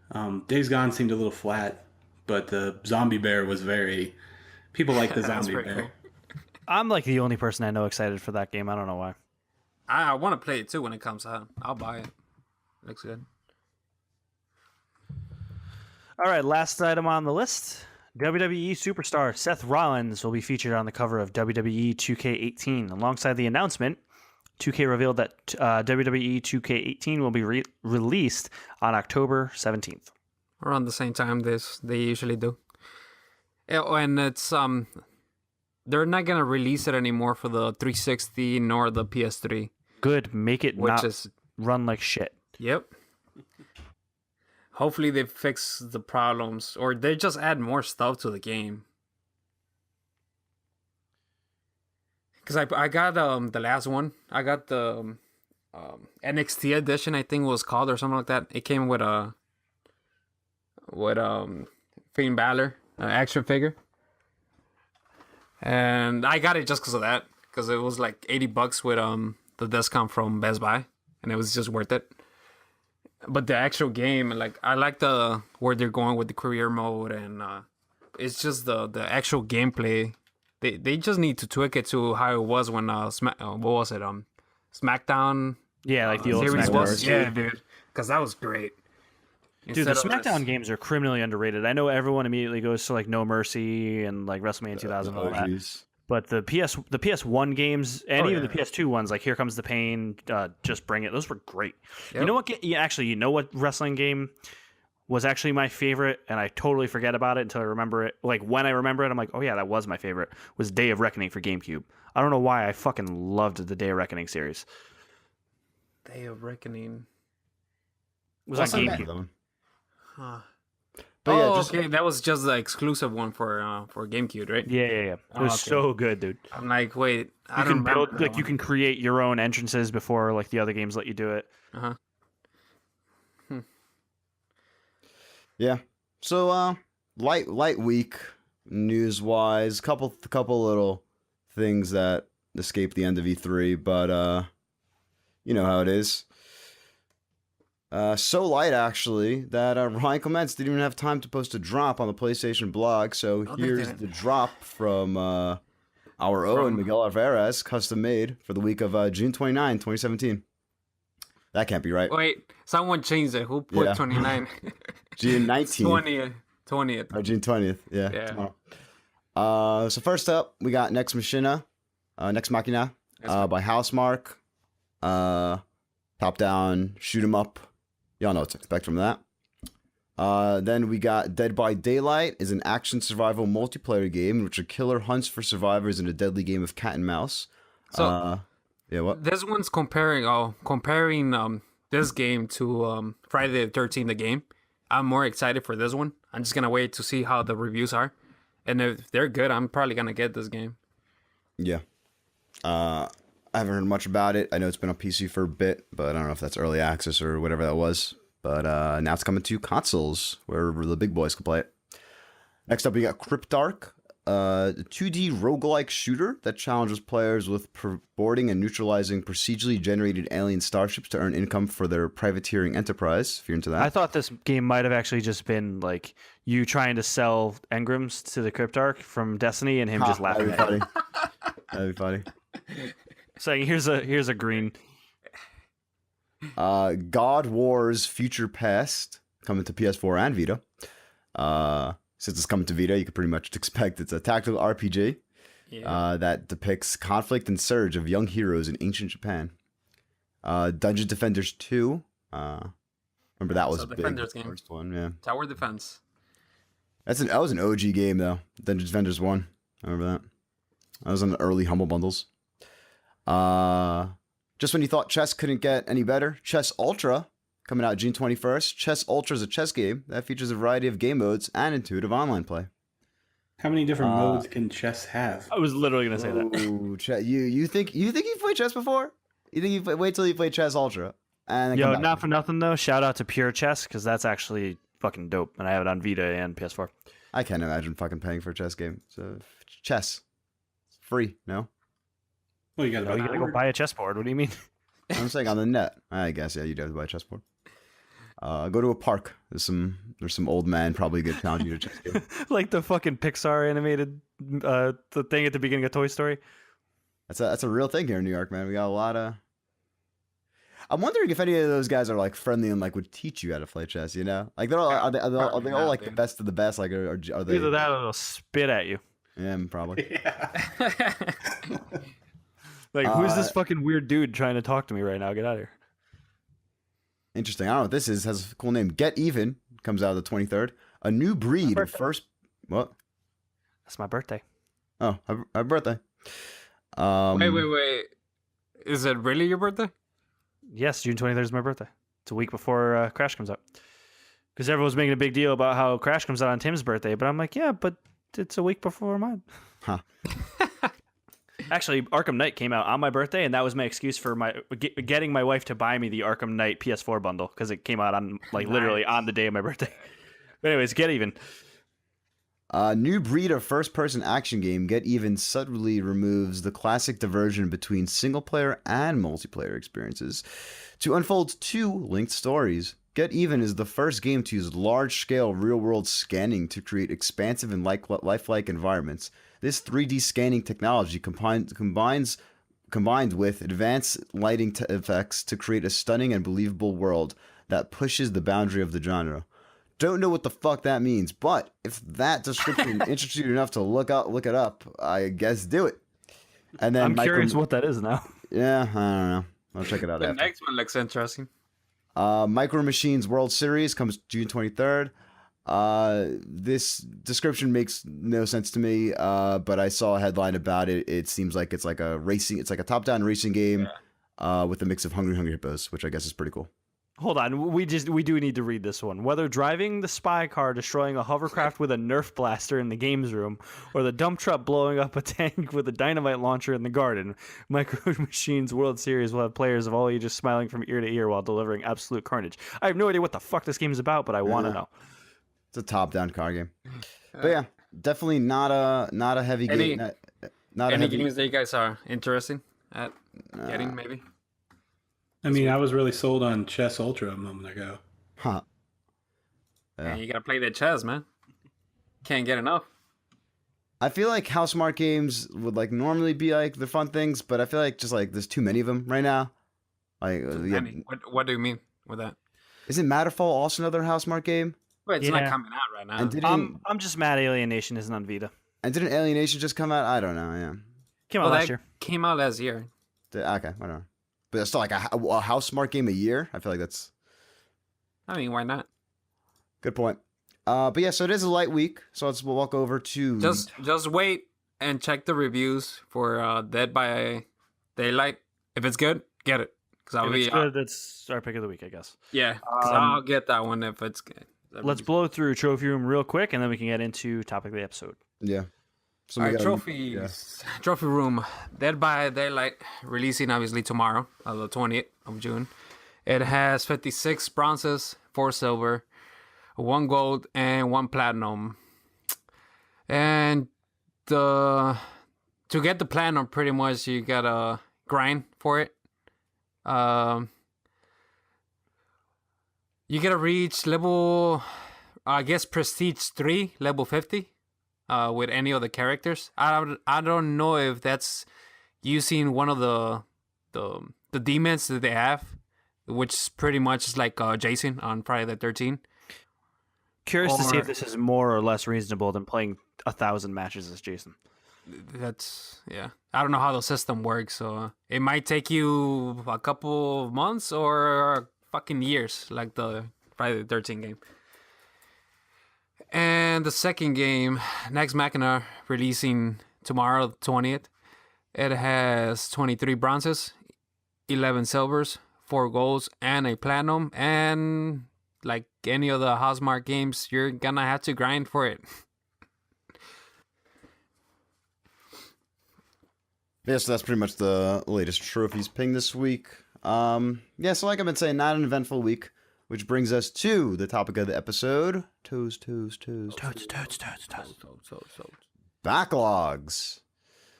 Days Gone seemed a little flat, but the zombie bear was very. People like the That's zombie pretty bear. cool. I'm like the only person I know excited for that game. I don't know why. I want to play it too when it comes out. I'll buy it. Looks good. All right, last item on the list. WWE superstar Seth Rollins will be featured on the cover of WWE 2K18. Alongside the announcement, 2K revealed that WWE 2K18 will be released on October 17th. Around the same time they usually do. Yeah, and it's they're not gonna release it anymore for the 360 nor the PS3, Good, make it which not is run like shit. yep. Hopefully they fix the problems or they just add more stuff to the game. Cause I got the last one. I got the NXT edition, I think it was called, or something like that. It came with Finn Balor action figure, and I got it just because of that. Because it was like $80 with the discount from Best Buy, and it was just worth it. But the actual game, like I like the where they're going with the career mode, and it's just the actual gameplay. They just need to tweak it to how it was when what was it SmackDown Yeah, like the old series SmackDown. was. Yeah, dude, because that was great. Dude, the Instead of SmackDown this- games are criminally underrated. I know everyone immediately goes to like No Mercy and like WrestleMania 2000 and all that. jeez. But the PS1 games and Oh, even yeah. the PS2 ones, like Here Comes the Pain, Just Bring It, those were great. You Yep. know what? You know what wrestling game was actually my favorite, and I totally forget about it until I remember it. Like when I remember it, I'm like, oh yeah, that was my favorite. Was Day of Reckoning for GameCube. I don't know why I fucking loved the Day of Reckoning series. Day of Reckoning. It was on Wasn't bad, GameCube. though. Huh. But yeah, Oh, just- okay, that was just the exclusive one for GameCube, right? Yeah. It was okay. so good, dude. I'm like, wait, I You don't can build remember like you can create your own entrances before like the other games let you do it. Uh-huh. Yeah. So light week news wise, couple little things that escaped the end of E3, but you know how it is. So light actually that Ryan Clements didn't even have time to post a drop on the PlayStation blog. So Oh, they here's didn't. the drop from our own Miguel Alvarez, custom made for the week of June 29, 2017. That can't be right. Wait, someone changed it. Who put Yeah. 29? June 19th. 20th. Or June 20th. Yeah. Yeah. Tomorrow. So first up, we got Next Machina, Next Machina, by Housemark. Top down, shoot 'em up. Y'all know what to expect from that. Then we got Dead by Daylight is an action survival multiplayer game in which a killer hunts for survivors in a deadly game of cat and mouse. So Yeah, what? this one's comparing this game to Friday the 13th, the game. I'm more excited for this one. I'm just gonna wait to see how the reviews are, and if they're good, I'm probably gonna get this game. Yeah. I haven't heard much about it. I know it's been on PC for a bit, but I don't know if that's early access or whatever that was. But now it's coming to consoles where the big boys can play it. Next up, we got Cryptark, a 2D roguelike shooter that challenges players with boarding and neutralizing procedurally generated alien starships to earn income for their privateering enterprise, if you're into that. I thought this game might have actually just been like you trying to sell engrams to the Cryptark from Destiny and him just laughing at it. That'd be funny. Saying here's a green. God Wars Future Past coming to PS4 and Vita. Since it's coming to Vita, you can pretty much expect it's a tactical RPG that depicts conflict and surge of young heroes in ancient Japan. Dungeon Defenders 2. Remember that was big. Defenders game. First one, yeah. Tower defense. That was an OG game though. Dungeon Defenders 1. I remember that. That was on the early Humble Bundles. Just when you thought chess couldn't get any better, Chess Ultra coming out June 21st. Chess Ultra is a chess game that features a variety of game modes and intuitive online play. How many different modes can chess have? I was literally gonna say that. Ooh, you think you've played chess before? You think wait till you play Chess Ultra and then Yo, come back. not for nothing though. Shout out to Pure Chess because that's actually fucking dope, and I have it on Vita and PS4. I can't imagine fucking paying for a chess game. So chess, it's free. No, Well, you got No, you gotta go buy a chessboard. What do you mean? I'm saying on the net. I guess yeah, you'd have to buy a chessboard. Go to a park. There's some old man probably good challenge you to chess game. Like the fucking Pixar animated the thing at the beginning of Toy Story. That's a real thing here in New York, man. We got a lot of. I'm wondering if any of those guys are like friendly and like would teach you how to play chess. You know, like they're all are they all like the best of the best? Like are they? Either that or they'll spit at you. Yeah, probably. Yeah. Like, who's this fucking weird dude trying to talk to me right now? Get out of here. Interesting. I don't know what this is. Has a cool name. Get Even comes out the 23rd. A new breed of first. What? That's my birthday. Oh, happy birthday. Wait. Is it really your birthday? Yes, June 23rd is my birthday. It's a week before Crash comes out. Because everyone's making a big deal about how Crash comes out on Tim's birthday, but I'm like, yeah, but it's a week before mine. Huh. Actually, Arkham Knight came out on my birthday, and that was my excuse for getting my wife to buy me the Arkham Knight PS4 bundle because it came out on literally on the day of my birthday. But anyways, Get Even. A new breed of first-person action game, Get Even subtly removes the classic diversion between single-player and multiplayer experiences to unfold two linked stories. Get Even is the first game to use large-scale real-world scanning to create expansive and lifelike environments. This 3D scanning technology combined with advanced lighting effects to create a stunning and believable world that pushes the boundary of the genre. Don't know what the fuck that means, but if that description interests you enough to look it up, I guess do it. And then I'm curious what that is now. Yeah, I don't know. I'll check it out. The after. next one looks interesting. Micro Machines World Series comes June 23rd. This description makes no sense to me, but I saw a headline about it. It seems like it's like a top-down racing game with a mix of Hungry Hippos, which I guess is pretty cool. Hold on, we do need to read this one. Whether driving the spy car, destroying a hovercraft with a Nerf blaster in the games room, or the dump truck blowing up a tank with a dynamite launcher in the garden, Micro Machines World Series will have players of all ages smiling from ear to ear while delivering absolute carnage. I have no idea what the fuck this game is about, but I want to know. It's a top-down car game, but yeah, definitely not a heavy game. Not any a heavy games that you guys are interested at getting, maybe? I mean, I was really sold on Chess Ultra a moment ago. Huh. Yeah, you gotta play that chess, man. Can't get enough. I feel like Housemarque games would like normally be like the fun things, but I feel like just like there's too many of them right now. Like, yeah. What do you mean with that? Isn't Matterfall also another Housemarque game? Well, it's Yeah. not coming out right now. And I'm just mad Alien Nation isn't on Vita. didn't Alienation just come out? I don't know. Yeah. Came out last year. Came out last year. Okay, whatever. But it's still like a Housemarque game a year. I feel like that's I mean, why not? good point. But yeah, so it is a light week. So we'll walk over to Just wait and check the reviews for Dead by Daylight. If it's good, get it. Because I'll If be it's good, that's our pick of the week, I guess. yeah. 'Cause I'll get that one if it's good. Let's blow through Trophy Room real quick, and then we can get into topic of the episode. yeah. So All we right, got- trophies. Trophy room. Dead by Daylight releasing obviously tomorrow, the 20th of June. It has 56 bronzes, 4 silver, 1 gold, and 1 platinum. And to get the platinum, pretty much you gotta grind for it. You gotta reach level, I guess, prestige 3, level 50. With any of the characters. I don't know if that's using one of the demons that they have, which pretty much is like Jason on Friday the 13th. Curious to see if this is more or less reasonable than playing 1,000 matches as Jason. That's I don't know how the system works, so it might take you a couple of months or fucking years, like the Friday the 13th game. And the second game, Next Machina, releasing tomorrow, 20th. It has 23 bronzes, 11 silvers, 4 golds, and a platinum. And like any of the Housemarque games, you're gonna have to grind for it. Yeah, so that's pretty much the latest trophies ping this week. Yeah, so like I've been saying, not an eventful week. Which brings us to the topic of the episode. Toes. Backlogs.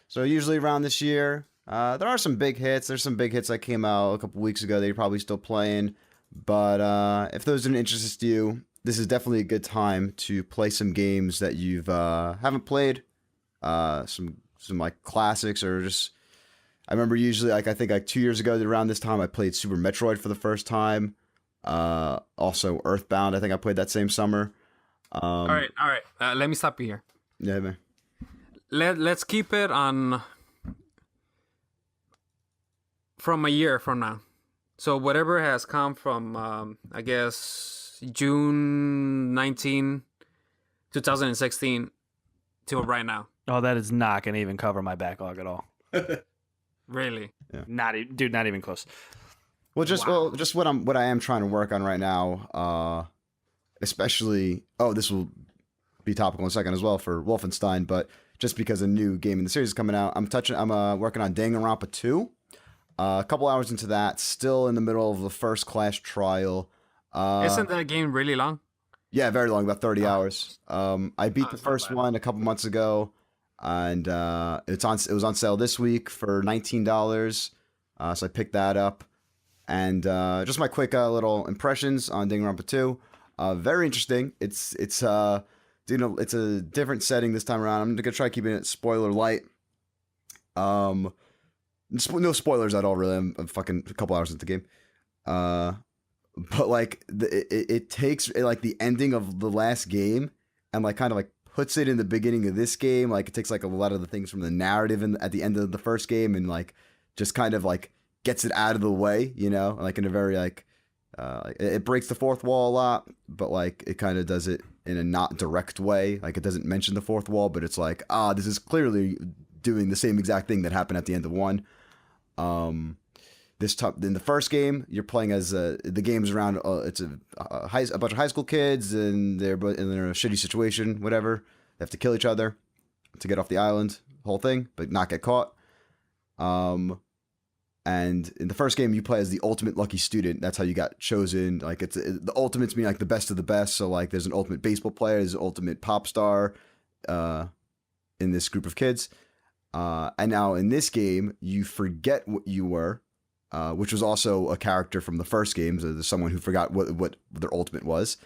So usually around this year, there are some big hits. There's some big hits that came out a couple weeks ago that you're probably still playing. But if those didn't interest you, this is definitely a good time to play some games that you've haven't played. Some like classics or just... I remember usually, I think 2 years ago around this time, I played Super Metroid for the first time. Also Earthbound, I think I played that same summer. All right. Let me stop you here. Yeah, man. Let's keep it on from a year from now. So whatever has come from, I guess, June 19, 2016 till right now. Oh, that is not going to even cover my backlog at all. Really? Yeah. Not even close. Well, just what I am trying to work on right now, especially. Oh, this will be topical in a second as well for Wolfenstein, but just because a new game in the series is coming out, I'm working on Danganronpa 2. A couple hours into that, still in the middle of the first class trial. Isn't that game really long? Yeah, very long, about 30 hours. I beat the first one a couple months ago, and it was on sale this week for $19. So I picked that up. And just my quick little impressions on Danganronpa 2. Very interesting. It's a different setting this time around. I'm gonna try keeping it spoiler light. No spoilers at all, really. I'm fucking a couple hours into the game. But like it takes like the ending of the last game and like kind of like puts it in the beginning of this game. Like it takes like a lot of the things from the narrative at the end of the first game and like just kind of like gets it out of the way, you know, like in a very like it breaks the fourth wall a lot, but like it kind of does it in a not direct way. Like it doesn't mention the fourth wall, but it's like, this is clearly doing the same exact thing that happened at the end of one. In the first game, you're playing as the game's around. It's a bunch of high school kids, and they're in a shitty situation. Whatever, they have to kill each other to get off the island. Whole thing, but not get caught. And in the first game, you play as the ultimate lucky student. That's how you got chosen. Like the ultimates mean like the best of the best. So like there's an ultimate baseball player, there's an ultimate pop star, in this group of kids. And now in this game, you forget what you were, which was also a character from the first game. So there's someone who forgot what their ultimate was,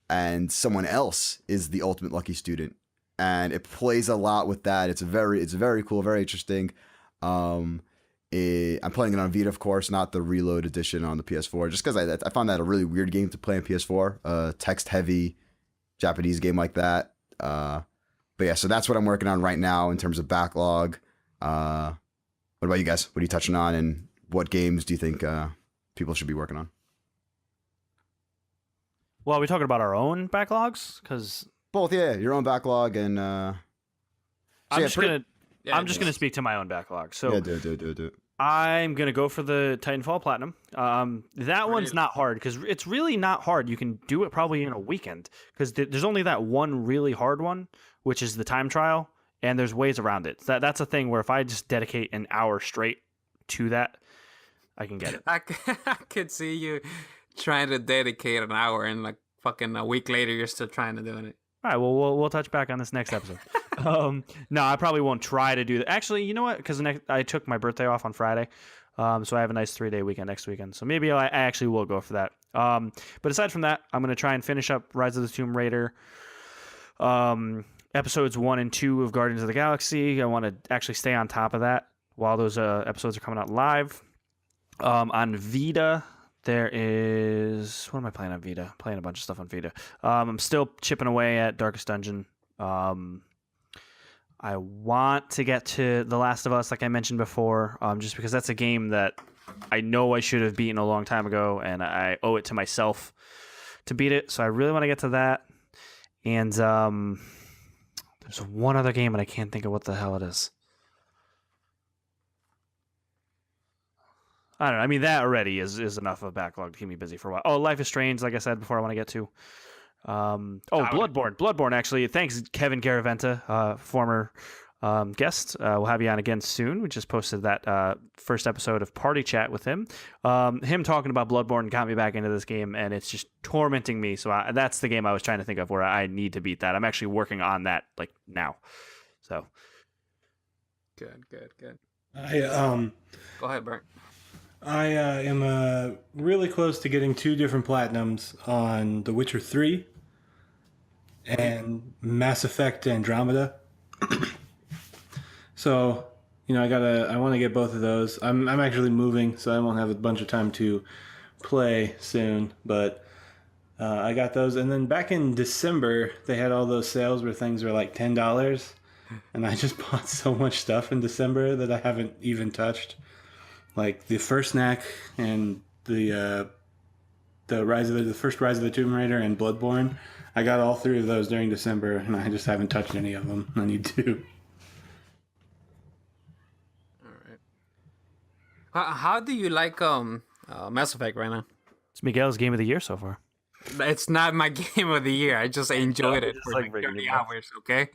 and someone else is the ultimate lucky student. And it plays a lot with that. It's very cool, very interesting. I'm playing it on Vita, of course, not the Reload edition on the PS4, just because I found that a really weird game to play on PS4, text-heavy Japanese game like that. But yeah, so that's what I'm working on right now in terms of backlog. What about you guys? What are you touching on, and what games do you think people should be working on? Well, are we talking about our own backlogs? Because Both, yeah, your own backlog and. So I'm yeah, just gonna speak to my own backlog. So yeah, do it. I'm gonna go for the Titanfall Platinum. That one's not hard because it's really not hard. You can do it probably in a weekend because there's only that one really hard one, which is the time trial, and there's ways around it. That's a thing where if I just dedicate an hour straight to that, I can get it. I could see you trying to dedicate an hour, and like fucking a week later, you're still trying to do it. All right, well, we'll touch back on this next episode. No, I probably won't try to do that. Actually, you know what? Because I took my birthday off on Friday, so I have a nice 3-day weekend next weekend. So maybe I actually will go for that. But aside from that, I'm going to try and finish up Rise of the Tomb Raider, episodes 1 and 2 of Guardians of the Galaxy. I want to actually stay on top of that while those episodes are coming out live. On Vita, there is... What am I playing on Vita? Playing a bunch of stuff on Vita. I'm still chipping away at Darkest Dungeon. I want to get to The Last of Us, like I mentioned before, just because that's a game that I know I should have beaten a long time ago, and I owe it to myself to beat it. So I really want to get to that. And there's one other game, and I can't think of what the hell it is. I don't know. I mean, that already is enough of a backlog to keep me busy for a while. Oh, Life is Strange, like I said before, I want to get to. Bloodborne. Bloodborne, actually. Thanks, Kevin Garaventa, former guest. We'll have you on again soon. We just posted that first episode of Party Chat with him. Him talking about Bloodborne got me back into this game, and it's just tormenting me. So that's the game I was trying to think of where I need to beat that. I'm actually working on that like now. So Good. Go ahead, Bert. I am really close to getting 2 different platinums on The Witcher 3 and Mass Effect Andromeda. So, I want to get both of those. I'm actually moving, so I won't have a bunch of time to play soon, but I got those. And then back in December, they had all those sales where things were like $10, and I just bought so much stuff in December that I haven't even touched. Like the first snack and the first Rise of the Tomb Raider and Bloodborne. I got all 3 of those during December, and I just haven't touched any of them. I need to. All right. How do you like Mass Effect right now? it's Miguel's game of the year so far. It's not my game of the year. I just enjoyed it for like like 30 regular hours. Okay.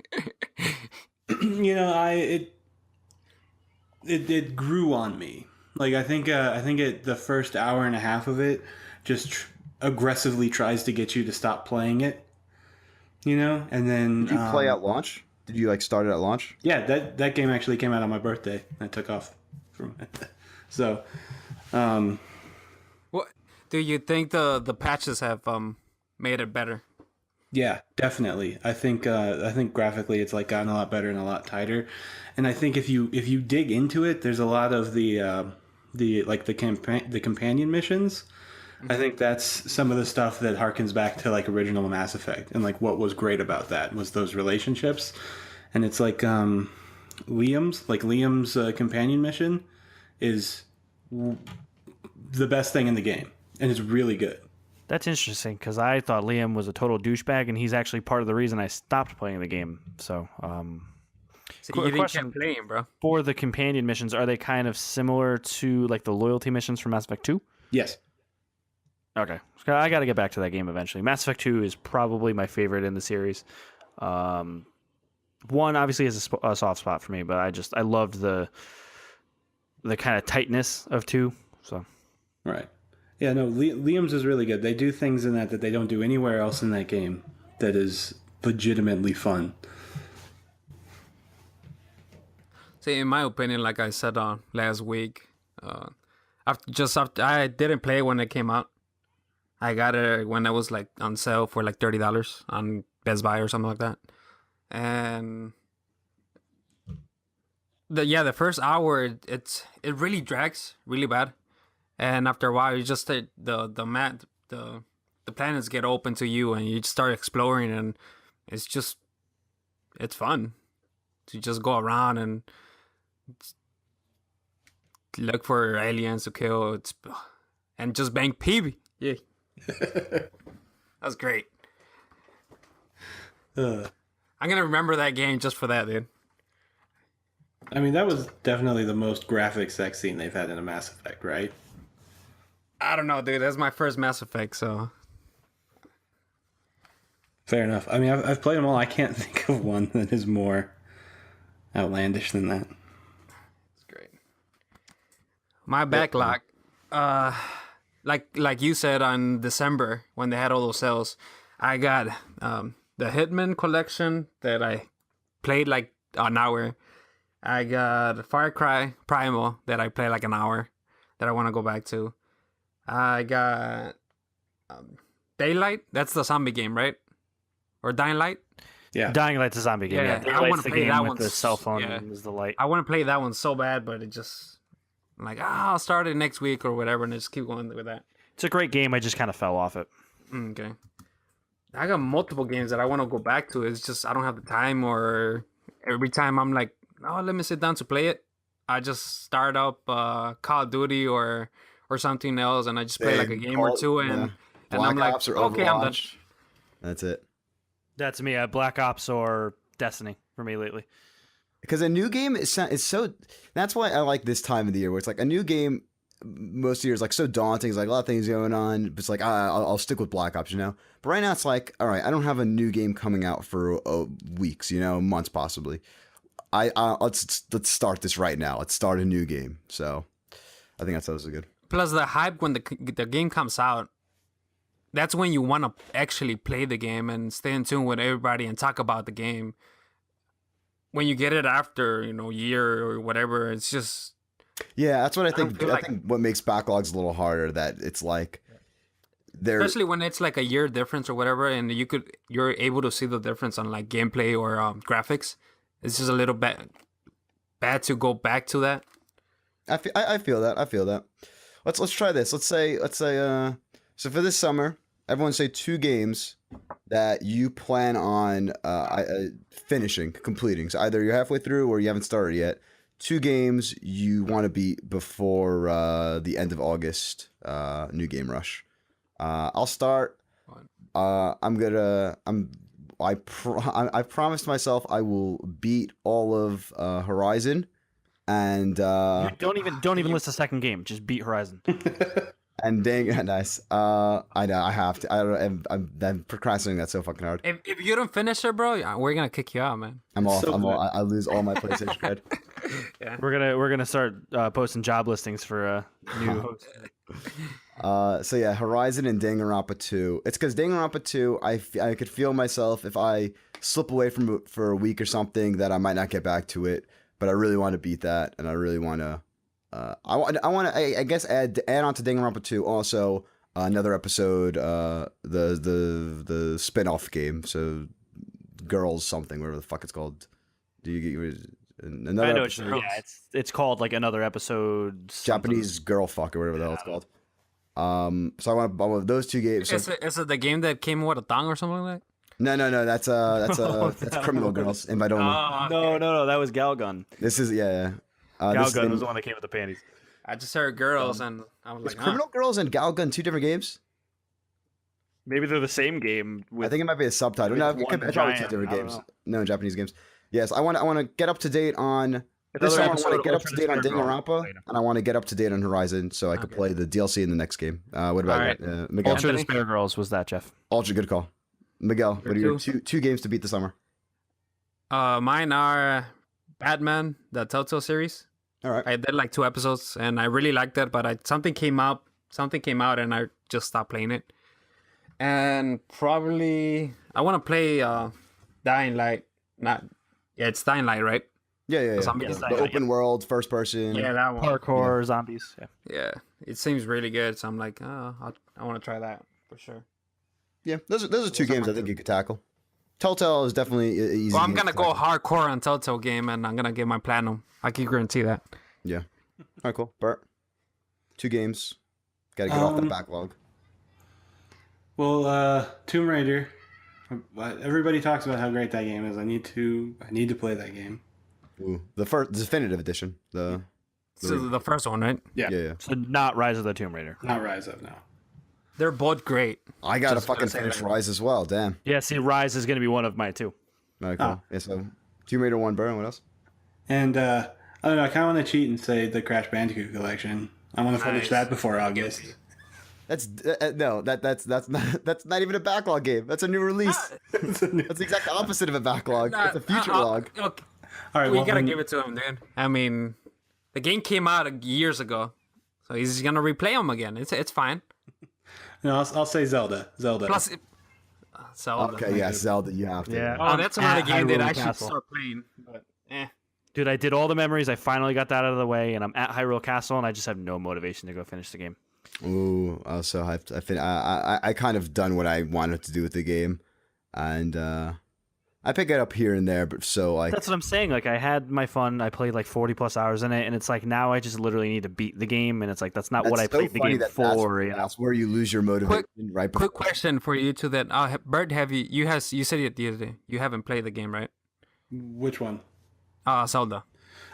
It grew on me. Like I think the first hour and a half of it just aggressively tries to get you to stop playing it, and then Did you play at launch? Did you start it at launch? Yeah, that game actually came out on my birthday. I took off from it. So, What do you think the patches have made it better? yeah, definitely. I think graphically it's gotten a lot better and a lot tighter, and I think if you dig into it, there's a lot of the companion missions. I think that's some of the stuff that harkens back to original Mass Effect, and what was great about that was those relationships, and it's Liam's companion mission is the best thing in the game, and it's really good. That's interesting because I thought Liam was a total douchebag, and he's actually part of the reason I stopped playing the game. So, So you didn't keep playing, bro. For the companion missions, are they kind of similar to the loyalty missions from Mass Effect 2? Yes. Okay. I got to get back to that game eventually. Mass Effect 2 is probably my favorite in the series. 1 obviously is a soft spot for me, but I loved the kind of tightness of 2. So. Right. Yeah, no, Liam's is really good. They do things in that they don't do anywhere else in that game that is legitimately fun. See, in my opinion, like I said last week, after I didn't play it when it came out. I got it when it was on sale for $30 on Best Buy or something like that. And the first hour it really drags really bad. And after a while, you just the planets get open to you, and you just start exploring, and it's fun to just go around and look for aliens to kill. And just bang PB. Yeah, that's great. I'm gonna remember that game just for that, dude. I mean, that was definitely the most graphic sex scene they've had in a Mass Effect, right? I don't know, dude. That's my first Mass Effect, so. Fair enough. I mean, I've played them all. I can't think of one that is more outlandish than that. It's great. My backlog, like you said on December when they had all those sales, I got the Hitman collection that I played like an hour. I got Far Cry Primal that I played like an hour that I want to go back to. I got Daylight. That's the zombie game, right? Or Dying Light. Yeah. Dying Light's a zombie game. Yeah, Yeah, I wanna the play game that with one. the cell phone Yeah. is the light. I want to play that one so bad, but it just I'm like, I'll start it next week or whatever, and just keep going with that. It's a great game. I just kind of fell off it. Okay. I got multiple games that I want to go back to. It's just I don't have the time, or every time I'm like, oh, let me sit down to play it. I just start up Call of Duty or something else, and I just play like a game or two, and Black I'm like, Ops or okay, I'm done. Overwatch. That's it. That's me. Black Ops or Destiny for me lately. Because a new game is so. That's why I like this time of the year, where it's like a new game. Most of the year is like so daunting. It's like a lot of things going on. But it's like I'll stick with Black Ops, you know. But right now it's like, all right, I don't have a new game coming out for weeks, you know, months possibly. Let's start this right now. Let's start a new game. So I think that's good. Plus the hype when the game comes out. That's when you want to actually play the game and stay in tune with everybody and talk about the game. When you get it after, a year or whatever, it's just... Yeah, that's what I think. I I think what makes backlogs a little harder, that it's like... Especially when it's like a year difference or whatever, and you're able to see the difference on like gameplay or graphics. It's just a little bad to go back to that. I feel that. Let's try this. Let's say so for this summer, everyone say 2 games that you plan on completing. So either you're halfway through or you haven't started yet. 2 games you want to beat before the end of August. New Game Rush. I'll start. I promised myself I will beat all of Horizon, and You don't even list a second game. Just beat Horizon. and dang, nice. I know I have to. I don't. I'm procrastinating that so fucking hard. If you don't finish it, bro, we're gonna kick you out, man. I'm off. So I lose all my PlayStation cred. Yeah. We're gonna start posting job listings for new hosts. So yeah, Horizon and Danganronpa 2. It's because Danganronpa 2, I could feel myself if I slip away from it for a week or something that I might not get back to it. But I really want to beat that, and I really want to. I want to. I guess add on to Danganronpa 2 also another episode. The spin-off game. So girls something, whatever the fuck it's called. Do you get another? I know. Episode? Yeah, it's called like another episode. Japanese girl fuck or whatever the hell it's called. So I want those 2 games. So, Is it the game that came with a thong or something like that? no, that's Criminal Girls in Vidoma. No, that was Galgun. This is this is Galgun was the one that came with the panties. I just heard girls and I was Is like, Criminal Girls and Galgun 2 different games? Maybe they're the same game. I think it might be a subtitle. No, it could be probably 2 different games. No, Japanese games. Yes, I want to get up to date on. This Another one, I want to episode get up of to date on Ultra Danganronpa, Despair and I want to get up to date on Horizon, so I could play the DLC in the next game. What about Alright. Miguel? Ultra Anthony? Despair Girls was that, Jeff? Ultra, good call. Miguel, what are your 2. 2 games to beat this summer? Mine are Batman, the Telltale series. All right. I did like 2 episodes and I really liked it, but something came out and I just stopped playing it. And probably I want to play Dying Light. It's Dying Light, right? Yeah. Zombies. The open world, first person. Yeah, that one. Parkour zombies. Yeah. Yeah, it seems really good. So I'm like, I want to try that for sure. Yeah, those are 2 games I think you could tackle. Telltale is definitely easy. Well, I'm game gonna to go tackle. hardcore on Telltale game, and I'm gonna get my platinum. I can guarantee that. Yeah. All right, cool. Bert, 2 games. Got to get off the backlog. Well, Tomb Raider. Everybody talks about how great that game is. I need to play that game. Ooh, the definitive edition. The first one, right? yeah. So not Rise of the Tomb Raider. Not Rise Up now. They're both great. I got to Just gonna fucking say finish that. Rise as well. Damn. Yeah, see, Rise is going to be one of mine too. All right, cool. Yeah, so Tomb Raider 1, Bert, what else? And I don't know. I kind of want to cheat and say the Crash Bandicoot collection. I want to finish that before August. That's no, that's not even a backlog game. That's a new release. That's the exact opposite of a backlog. It's a future log. All right, We well, gotta then- give it to him, dude. I mean, the game came out years ago, so he's gonna replay them again. It's fine. no, I'll say Zelda. Zelda. Plus, Zelda. Okay, yeah, Zelda, you have to. Yeah. Oh, that's another At game that Hyrule I should Castle. start playing. But Dude, I did all the memories. I finally got that out of the way, and I'm at Hyrule Castle, and I just have no motivation to go finish the game. Ooh, I was so hyped. I kind of done what I wanted to do with the game, and I pick it up here and there, but so like That's what I'm saying. Like, I had my fun. I played like 40 plus hours in it, and it's like now I just literally need to beat the game, and it's like that's not what I that's so played the funny game that for. You know? that's where you lose your motivation right before. quick question for you two then. Bert, have you said it the other day? You haven't played the game, right? Which one? Zelda.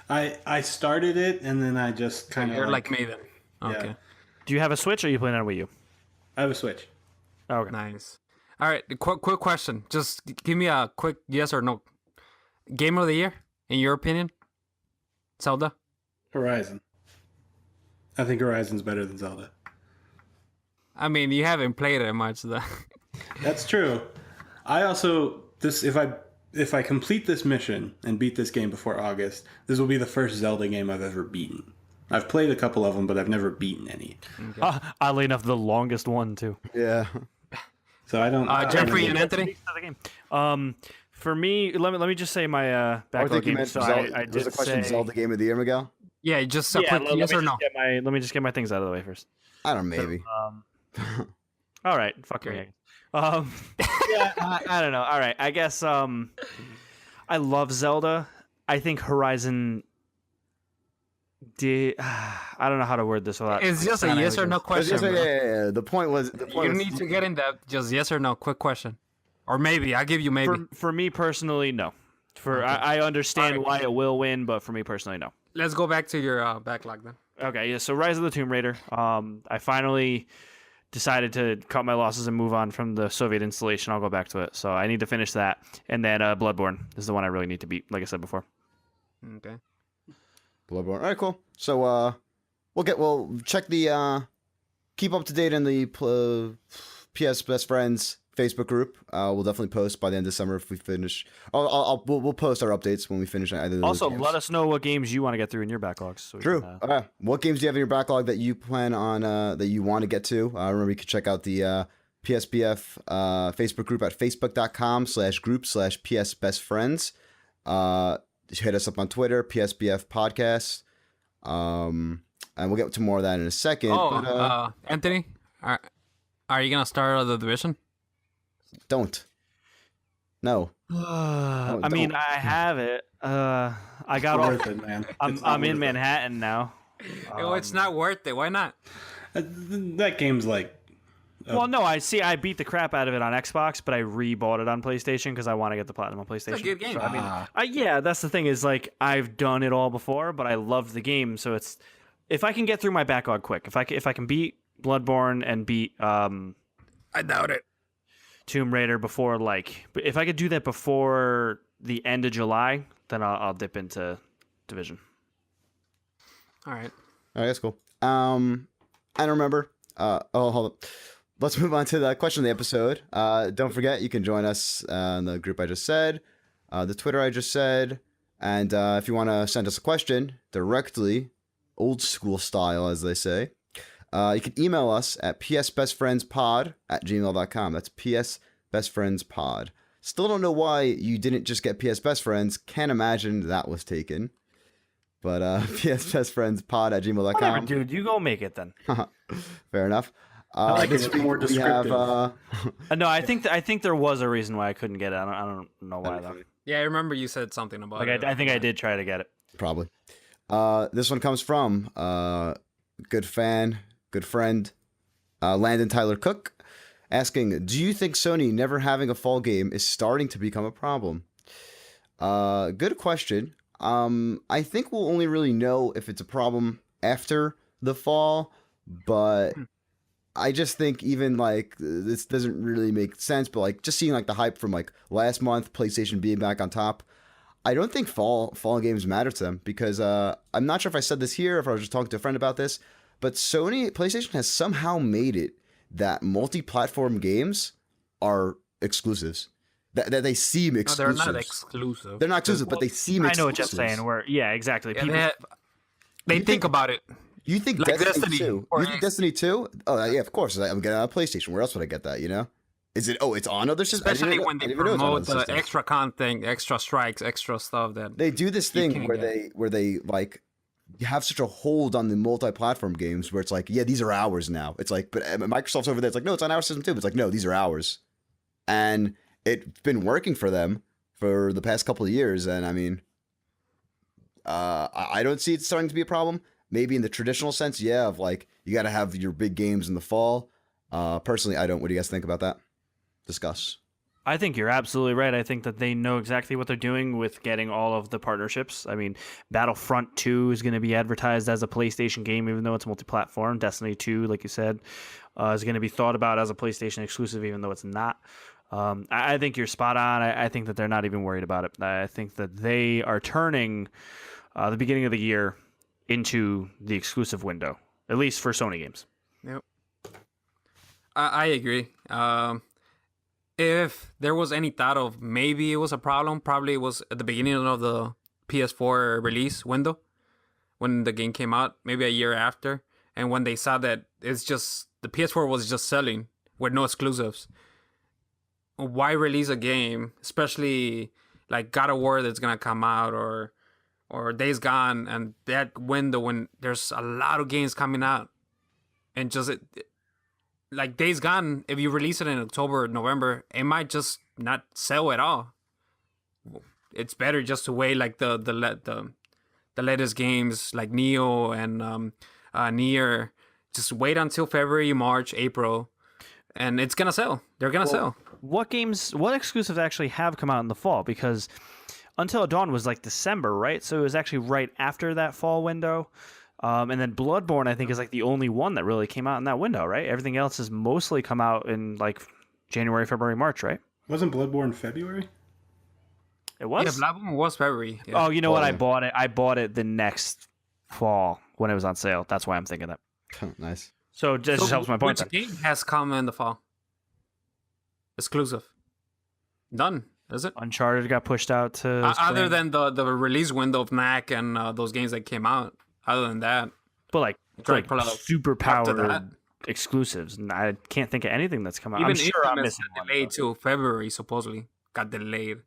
I started it and then I just kind of You're like me then. Okay. Yeah. Do you have a Switch, or are you playing on Wii U? I have a Switch. Oh, okay. Nice. All right, quick question. Just give me a quick yes or no. Game of the year, in your opinion? Zelda? Horizon. I think Horizon's better than Zelda. I mean, you haven't played it much, though. That's true. I also if I complete this mission and beat this game before August, this will be the first Zelda game I've ever beaten. I've played a couple of them, but I've never beaten any. Oddly enough, the longest one too. Yeah. So I don't. Jeffrey and Anthony? For me, let me just say my I backlog think you game. meant So Zelda. I Was did the question say, Zelda Game of the Year, Miguel? Yeah, just a quick let yes me or just no. let me just get my things out of the way first. I don't know, maybe. All right, fuck you. Yeah, I don't know. All right, I guess I love Zelda. I think Horizon did. I don't know how to word this without. It's just a yes or no question. Yeah, bro. yeah. The point was. You don't need to get in depth. Just yes or no. Quick question. Or maybe. I'll give you maybe. For me personally, no. I understand why it will win, but for me personally, no. Let's go back to your backlog then. Okay, yeah. So Rise of the Tomb Raider. I finally decided to cut my losses and move on from the Soviet installation. I'll go back to it. So I need to finish that, and then Bloodborne is the one I really need to beat. Like I said before. Okay. Bloodborne. All right, cool. So we'll check the keep up to date in the PS Best Friends Facebook group. We'll definitely post by the end of summer if we finish. We'll post our updates when we finish either of those Also, games. let us know what games you want to get through in your backlogs. So we True. can, What games do you have in your backlog that you plan on that you want to get to? Remember, you can check out the PSBF Facebook group at facebook.com/group/PSBestFriends. Hit us up on Twitter, PSBF Podcast. And we'll get to more of that in a second. Anthony, are you gonna start the division? Don't. No. I mean, I have it. I got off. worth it, man. It's not I'm in worth it. Manhattan now. Oh, it's not worth it. Why not? That game's like. Well, no, I beat the crap out of it on Xbox, but I rebought it on PlayStation because I want to get the platinum on PlayStation. It's a good game. So, I mean, yeah, that's the thing is like I've done it all before, but I loved the game. So it's if I can get through my backlog quick, if I can beat Bloodborne and beat I doubt it. Tomb Raider before if I could do that before the end of July, then I'll dip into Division. All right. All right, that's cool. And remember, hold up. Let's move on to the question of the episode. Don't forget, you can join us in the group I just said, the Twitter I just said, and if you want to send us a question directly, old school style, as they say, you can email us at psbestfriendspod@gmail.com. That's psbestfriendspod. Still don't know why you didn't just get PS Best Friends. Can't imagine that was taken. But psbestfriendspod@gmail.com. Whatever, dude. You go make it then. Fair enough. like This it's week more we have descriptive. No, I think there was a reason why I couldn't get it. I don't know why though. Yeah, I remember you said something about it. I think I did try to get it. probably. This one comes from good fan, good friend, Landon Tyler Cook, asking, do you think Sony never having a fall game is starting to become a problem? Good question. I think we'll only really know if it's a problem after the fall, but I just think even like this doesn't really make sense, but like just seeing like the hype from like last month, PlayStation being back on top, I don't think fall games matter to them because I'm not sure if I said this here, if I was just talking to a friend about this, but PlayStation has somehow made it that multi-platform games are exclusives. that they seem No, exclusive. they're not exclusive. They're not exclusive, but they seem I exclusive. know what you're saying. Where yeah, exactly. Yeah, People, they think about it. You think Like Destiny Destiny 2? or You think Destiny 2? Oh, yeah, of course. I'm getting it on a PlayStation. Where else would I get that, you know? Is it, it's on other systems? Especially when they promote the extra content, extra strikes, extra stuff that They do this thing where they like have such a hold on the multi-platform games where it's like, yeah, these are ours now. It's like, but Microsoft's over there. It's like, no, it's on our system too. But it's like, no, these are ours. And it's been working for them for the past couple of years. And I mean, I don't see it starting to be a problem. Maybe in the traditional sense, yeah, of like, you got to have your big games in the fall. Personally, I don't. What do you guys think about that? Discuss. I think you're absolutely right. I think that they know exactly what they're doing with getting all of the partnerships. I mean, Battlefront 2 is going to be advertised as a PlayStation game, even though it's multi-platform. Destiny 2, like you said, is going to be thought about as a PlayStation exclusive, even though it's not. I think you're spot on. I think that they're not even worried about it. I think that they are turning the beginning of the year into the exclusive window, at least for Sony games. Yep. I agree. If there was any thought of maybe it was a problem, probably it was at the beginning of the PS4 release window when the game came out, maybe a year after. And when they saw that it's just the PS4 was just selling with no exclusives. Why release a game, especially like God of War that's gonna come out or Days Gone, and that window when there's a lot of games coming out, and just like Days Gone, if you release it in October or November, it might just not sell at all. It's better just to wait like the latest games like Neo and Nier. Just wait until February, March, April, and it's gonna sell. They're gonna sell. What exclusives actually have come out in the fall? Because Until Dawn was like December, right? So it was actually right after that fall window. And then Bloodborne, I think, is like the only one that really came out in that window, right? Everything else has mostly come out in like January, February, March, right? Wasn't Bloodborne February? It was? Yeah, Bloodborne was February. Yeah. Oh, you know what? I bought it the next fall when it was on sale. That's why I'm thinking that. Nice. So that just helps my point. Which game has come in the fall? Exclusive. None, is it? Uncharted got pushed out to other than the release window of Knack and those games that came out. Other than that, but like super powered that. exclusives. And I can't think of anything that's come out. Even I'm sure I'm missing got delayed to February. Supposedly got delayed.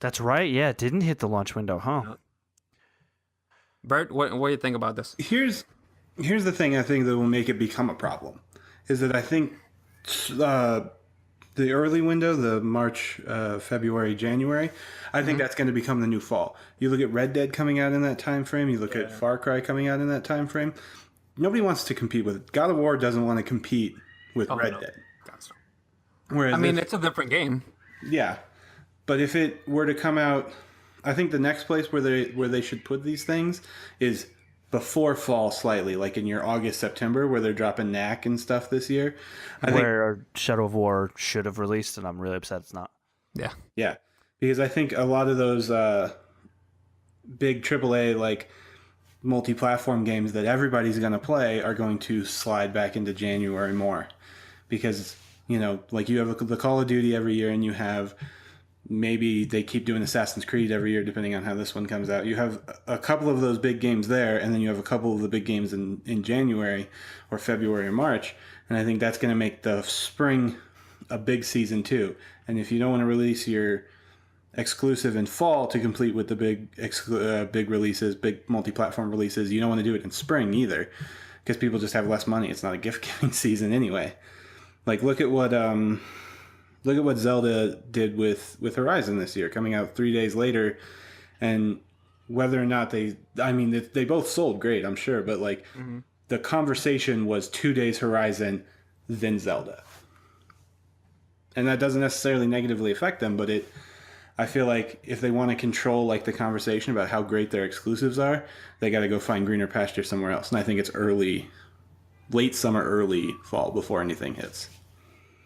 That's right. Yeah, it didn't hit the launch window, huh? Yeah. Bert, what do you think about this? Here's the thing I think that will make it become a problem is that I think the early window, the March, February, January, I think that's going to become the new fall. You look at Red Dead coming out in that time frame. You look at Far Cry coming out in that time frame. Nobody wants to compete with it. God of War doesn't want to compete with Red Dead. Whereas it's a different game. Yeah, but if it were to come out, I think the next place where they should put these things is before fall slightly, like in your August, September, where they're dropping Knack and stuff this year. Where Shadow of War should have released, and I'm really upset it's not. Yeah. Yeah, because I think a lot of those big AAA like multi-platform games that everybody's going to play are going to slide back into January more, because like you have the Call of Duty every year, and you have maybe they keep doing Assassin's Creed every year depending on how this one comes out. You have a couple of those big games there, and then you have a couple of the big games in January or February or March, and I think that's going to make the spring a big season too. And if you don't want to release your exclusive in fall to complete with the big releases, big multi-platform releases, you don't want to do it in spring either, because people just have less money. It's not a gift-giving season anyway. Like look at what Zelda did with Horizon this year, coming out 3 days later, and whether or not they both sold great, I'm sure, but like the conversation was 2 days Horizon, then Zelda. And that doesn't necessarily negatively affect them, but I feel like if they want to control like the conversation about how great their exclusives are, they got to go find greener pasture somewhere else. And I think it's late summer, early fall before anything hits.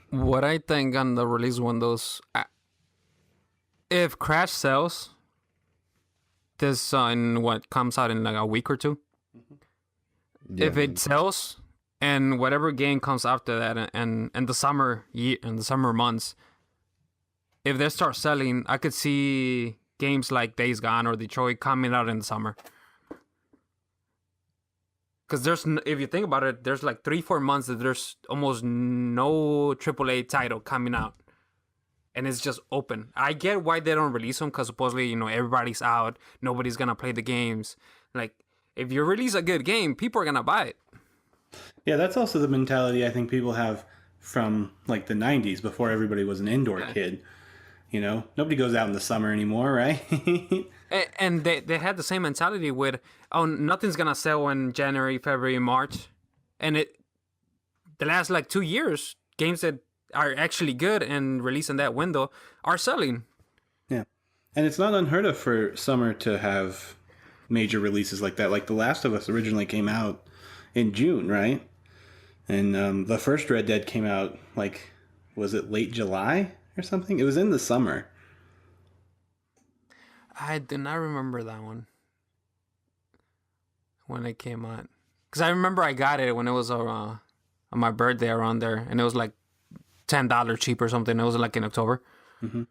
What I think on the release windows, if Crash sells this in what comes out in like a week or two, if it sells, and whatever game comes after that, and in the summer months, if they start selling, I could see games like Days Gone or Detroit coming out in the summer. Because if you think about it, there's like 3-4 months that there's almost no AAA title coming out, and it's just open. I get why they don't release them, because supposedly everybody's out, nobody's gonna play the games. Like, if you release a good game, people are gonna buy it. Yeah, that's also the mentality I think people have from like the 90s, before everybody was an indoor kid. Nobody goes out in the summer anymore, right? And they had the same mentality with, oh, nothing's gonna sell in January, February, March, and the last like 2 years, games that are actually good and released in that window are selling. Yeah, and it's not unheard of for summer to have major releases like that. Like The Last of Us originally came out in June, right? And the first Red Dead came out like, was it late July or something? It was in the summer. I do not remember that one when it came out, because I remember I got it when it was on my birthday around there, and it was like $10 cheap or something. It was like in October. Mm-hmm.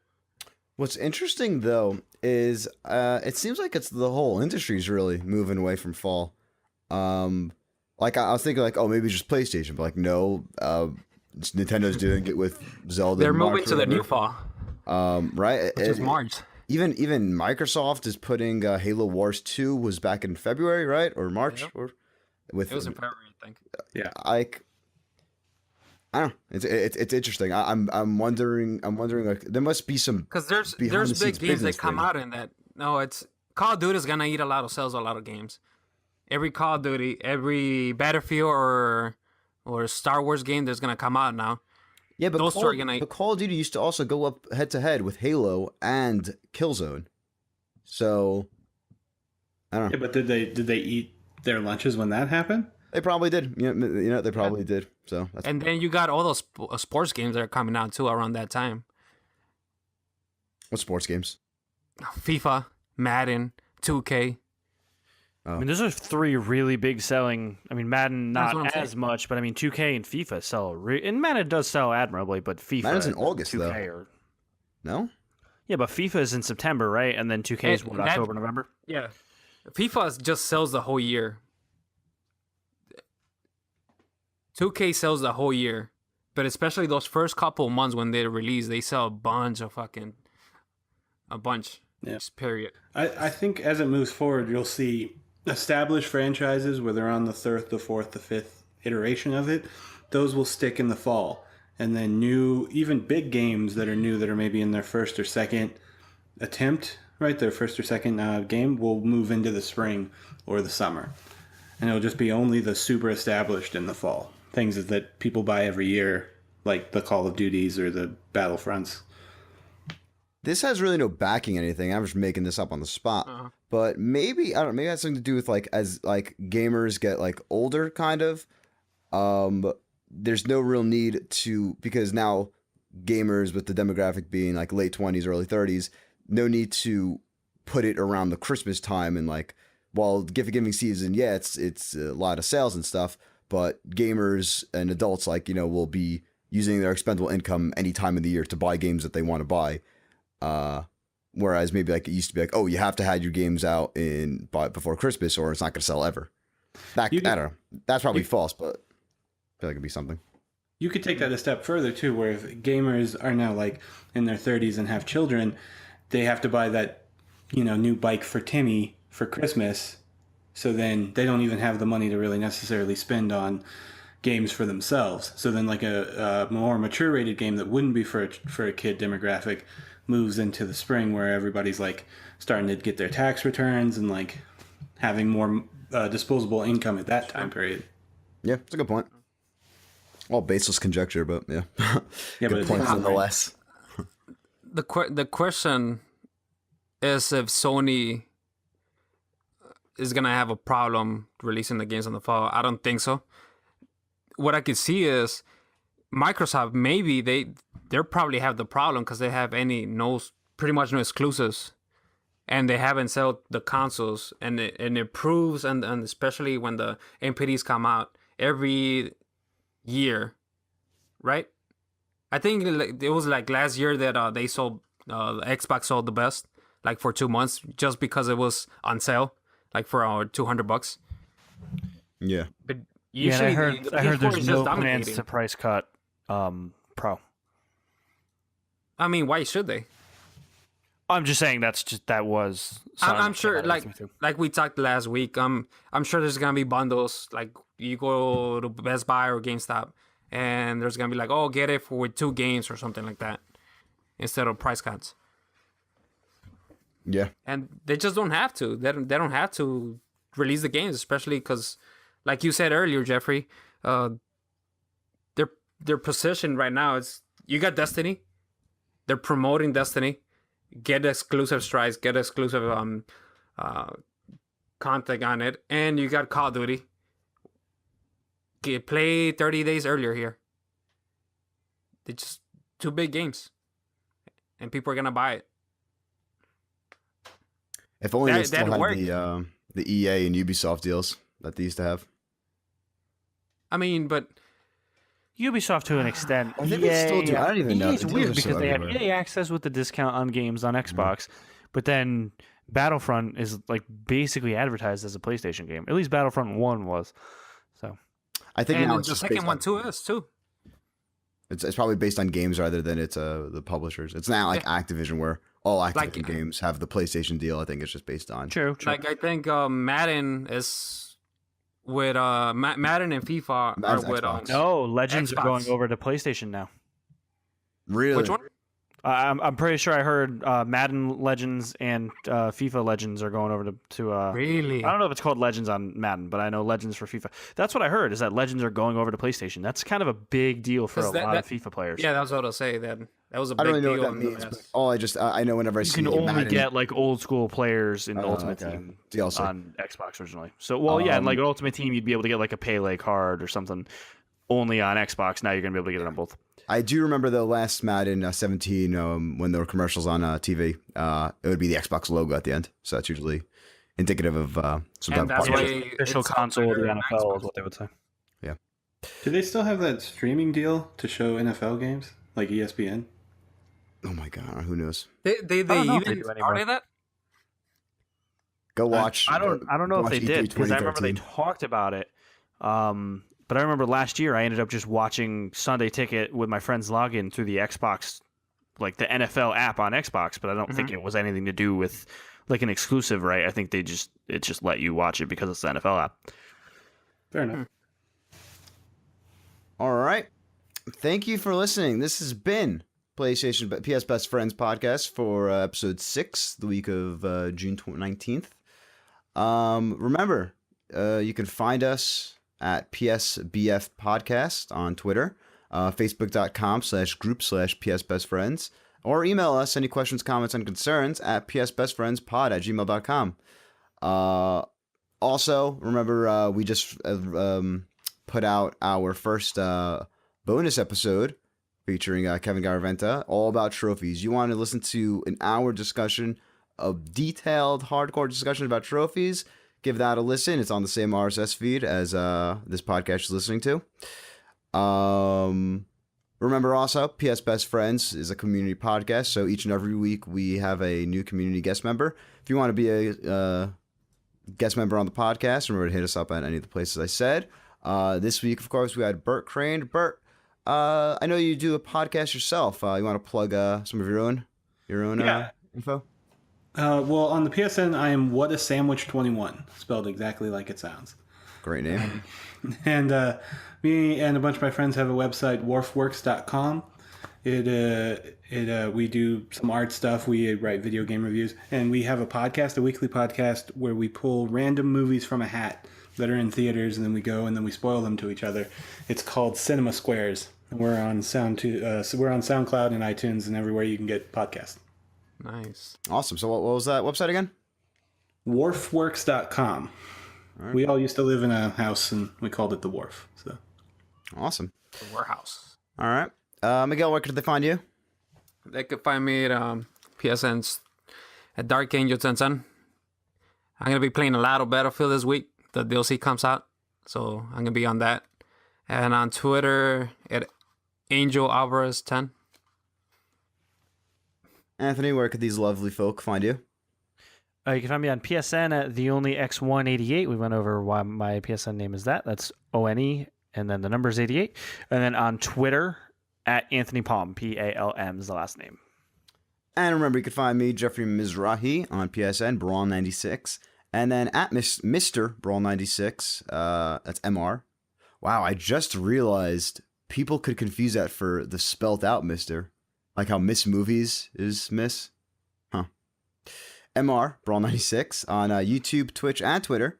What's interesting though is it seems like it's the whole industry's really moving away from fall. Like I was thinking, like, oh, maybe just PlayStation, but like no, Nintendo's doing it with Zelda. They're moving to the new fall. Right, which is March. Even Microsoft is putting Halo Wars 2 was back in February, right, or March, Yep. or with It was in February, I think. Yeah. I don't know. It's interesting. I'm wondering like there must be some, Because there's big games that come out in that. No, it's Call of Duty is gonna eat a lot of sales, a lot of games. Every Call of Duty, every Battlefield or Star Wars game that's gonna come out now. Yeah, but those two are gonna. But Call of Duty used to also go up head to head with Halo and Killzone. So I don't know. Yeah, but did they eat their lunches when that happened? They probably did. They probably did. So that's And then you got all those sports games that are coming out too around that time. what sports games? FIFA, Madden, 2K. I mean, those are three really big selling. I mean, Madden That's what not I'm as saying. much, but I mean, 2K and FIFA sell. And Madden does sell admirably, but FIFA. Madden's in August, 2K though. Are, No? yeah, but FIFA is in September, right? And then 2K is And what, that- October, November? Yeah. FIFA just sells the whole year. 2K sells the whole year. But especially those first couple months when they release, they sell a bunch. Yeah. Just period. I think as it moves forward, you'll see established franchises where they're on the third, the fourth, the fifth iteration of it. Those will stick in the fall. And then new, even big games that are new, that are maybe in their first or second attempt, right? Their first or second game will move into the spring or the summer. And it'll just be only the super established in the fall. Things that people buy every year, like the Call of Duties or the Battlefronts. This has really no backing anything. I'm just making this up on the spot. Uh-huh. But maybe I don't know, maybe it has something to do with like as like gamers get like older kind of. There's no real need to, because now gamers with the demographic being like late 20s, early 30s, no need to put it around the Christmas time, and like while gift giving season, yeah, it's a lot of sales and stuff, but gamers and adults will be using their expendable income any time of the year to buy games that they want to buy. Whereas maybe like it used to be like, oh, you have to have your games out before Christmas or it's not going to sell ever. I don't know. That's probably false, but I feel like it'd be something. You could take that a step further too, where if gamers are now like in their 30s and have children, they have to buy that, new bike for Timmy for Christmas. So then they don't even have the money to really necessarily spend on games for themselves. So then like a more mature rated game that wouldn't be for a kid demographic moves into the spring, where everybody's like starting to get their tax returns and like having more disposable income at that time period. Yeah, it's a good point. All baseless conjecture, but yeah. Yeah, but Good it's points not nonetheless. The question is if Sony is gonna have a problem releasing the games in the fall. I don't think so. What I could see is Microsoft, maybe they probably have the problem because they have pretty much no exclusives, and they haven't sold the consoles, and it proves, and especially when the NPDs come out every year, right? I think it was like last year that they sold the Xbox sold the best, like for 2 months, just because it was on sale, like for $200. Yeah. But Yeah, and usually I heard PS4 there's is no just plans dominating. to price cut Pro. I mean, why should they? I'm just saying that was. something I'm that sure, came out of me too. like we talked last week. I'm sure there's gonna be bundles. Like you go to Best Buy or GameStop, and there's gonna be like, oh, get it for with 2 games or something like that, instead of price cuts. Yeah. And they just don't have to. They don't have to release the games, especially because, like you said earlier, Jeffrey, their position right now is you got Destiny. They're promoting Destiny. Get exclusive strikes, get exclusive content on it, and you got Call of Duty. Play 30 days earlier here. It's just 2 big games, and people are gonna buy it. If only they still That had worked. the EA and Ubisoft deals that they used to have. I mean, but Ubisoft to an extent. I think they still do. I don't even know. It's The deals weird are so because they have everywhere. EA access with the discount on games on Xbox, but then Battlefront is like basically advertised as a PlayStation game. At least Battlefront 1 was. So I think and now the it's just second based one on- too is too. It's probably based on games rather than it's the publishers. It's not like Activision where all Activision games have the PlayStation deal. I think it's just based on. true. Like I think Madden is with Madden and FIFA Madden's are with Xbox. No, Legends are Xbox. going over to PlayStation now. Really? Which one? I'm pretty sure I heard Madden Legends and FIFA Legends are going over to Really? I don't know if it's called Legends on Madden, but I know Legends for FIFA. That's what I heard, is that Legends are going over to PlayStation. That's kind of a big deal for a 'Cause lot of FIFA players. Yeah, that's what I'll say. That was a I big don't really know deal. what that in the means. But past. all I know whenever I You see can only Madden, get like old school players in the Ultimate okay. Team DLC. on Xbox originally. So, well, yeah, and like Ultimate Team, you'd be able to get like a Pele card or something only on Xbox. Now you're going to be able to get it on both. I do remember the last Madden 17 when there were commercials on TV. It would be the Xbox logo at the end, so that's usually indicative of some type And of that's partnership. why Official it's console of the better on NFL Xbox. is what they would say. Do they still have that streaming deal to show NFL games like ESPN? Oh my god, who knows? They don't know if they even do anymore. started that. Go watch. I don't know go if watch they E3 did, because I remember they 2013. talked about it. But I remember last year I ended up just watching Sunday Ticket with my friend's login through the Xbox, like the NFL app on Xbox. But I don't think it was anything to do with like an exclusive, right? I think it just let you watch it because it's the NFL app. Fair enough. All right. Thank you for listening. This has been PlayStation PS Best Friends podcast for episode 6, the week of June 19th. Remember, you can find us at PSBF Podcast on Twitter, facebook.com/group/PSBestFriends, or email us any questions, comments, and concerns at psbestfriendspod@gmail.com. Also, remember, we just put out our first bonus episode featuring Kevin Garaventa, all about trophies. You want to listen to an hour discussion, a detailed, hardcore discussion about trophies? Give that a listen. It's on the same RSS feed as this podcast you're listening to. Remember also, PS Best Friends is a community podcast, so each and every week we have a new community guest member. If you want to be a guest member on the podcast, remember to hit us up at any of the places I said. This week, of course, we had Bert Crane. Bert, I know you do a podcast yourself. You want to plug some of your own info? Well, on the PSN, I am What a Sandwich 21, spelled exactly like it sounds. Great name. And me and a bunch of my friends have a website, wharfworks.com. We do some art stuff. We write video game reviews, and we have a podcast, a weekly podcast, where we pull random movies from a hat that are in theaters, and then we go and then we spoil them to each other. It's called Cinema Squares. We're on we're on SoundCloud and iTunes and everywhere you can get podcasts. Nice. Awesome. So what was that website again? Wharfworks.com. right. We all used to live in a house, and we called it the Wharf. So. Awesome. The warehouse. All right. Miguel, where could they find you? They could find me at PSN's at Dark Angel 10. I'm gonna be playing a lot of Battlefield this week. The DLC comes out, so I'm gonna be on that. And on Twitter at Angel Alvarez 10. Anthony, where could these lovely folk find you? You can find me on PSN at the only X188. We went over why my PSN name is that. That's ONE, and then the number is 88. And then on Twitter at Anthony Palm, PALM is the last name. And remember, you can find me, Jeffrey Mizrahi, on PSN, Brawl96. And then at Mr. Brawl96, that's MR. Wow, I just realized people could confuse that for the spelt out Mr. Like how Miss Movies is Miss. Huh. MR, Brawl96, on YouTube, Twitch, and Twitter.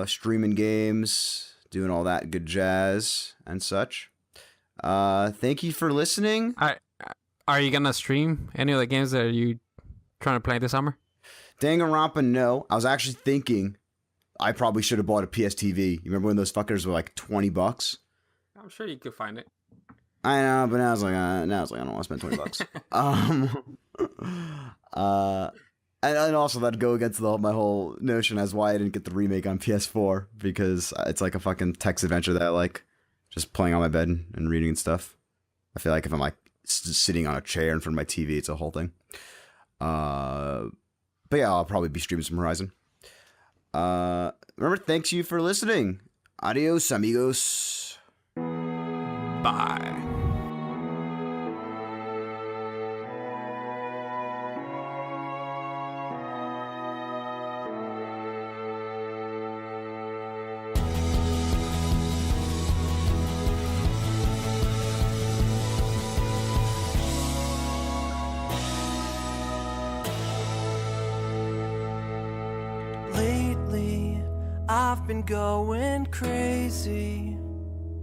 Streaming games, doing all that good jazz and such. Thank you for listening. Are you gonna stream any of the games that you trying to play this summer? Danganronpa, no. I was actually thinking I probably should have bought a PSTV. You remember when those fuckers were like $20? I'm sure you could find it. I know, but now it's like I don't want to spend $20. And also that'd go against my whole notion as why I didn't get the remake on PS4, because it's like a fucking text adventure that I like, just playing on my bed and reading and stuff. I feel like if I'm like sitting on a chair in front of my TV, it's a whole thing. But yeah, I'll probably be streaming some Horizon. Remember, thanks you for listening. Adios, amigos. Bye. Lately, I've been going crazy.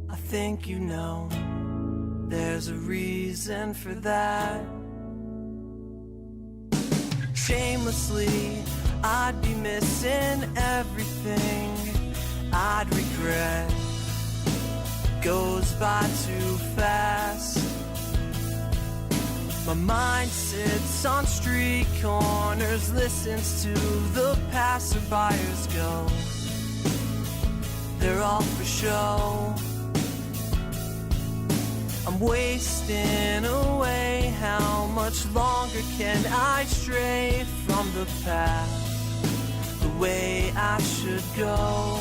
I think you know there's a reason for that. Shamelessly, I'd be missing everything I'd regret. Goes by too fast. My mind sits on street corners, listens to the passerbyers go. They're all for show. I'm wasting away. How much longer can I stray from the path, the way I should go?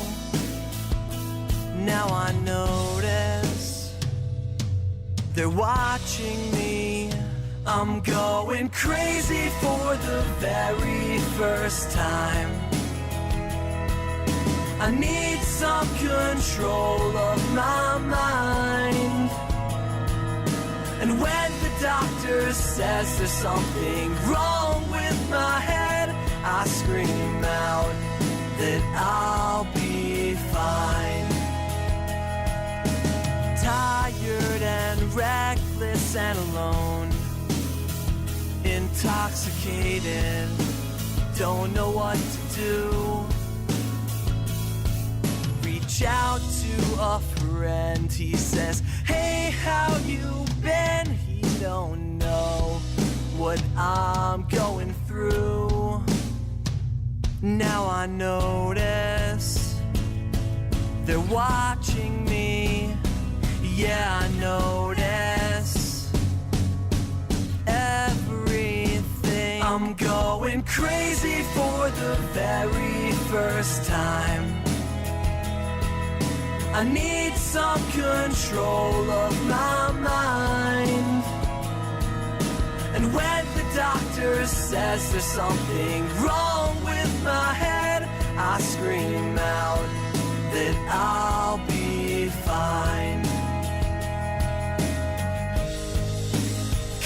Now I notice they're watching me. I'm going crazy for the very first time. I need some control of my mind. And when the doctor says there's something wrong with my head, I scream out that I'll be fine. Tired and reckless and alone, intoxicated, don't know what to do. Reach out to a friend, he says, hey, how you been? He don't know what I'm going through. Now I notice they're watching me. Yeah, I notice everything. I'm going crazy for the very first time. I need some control of my mind. And when the doctor says there's something wrong with my head, I scream out that I'll be fine.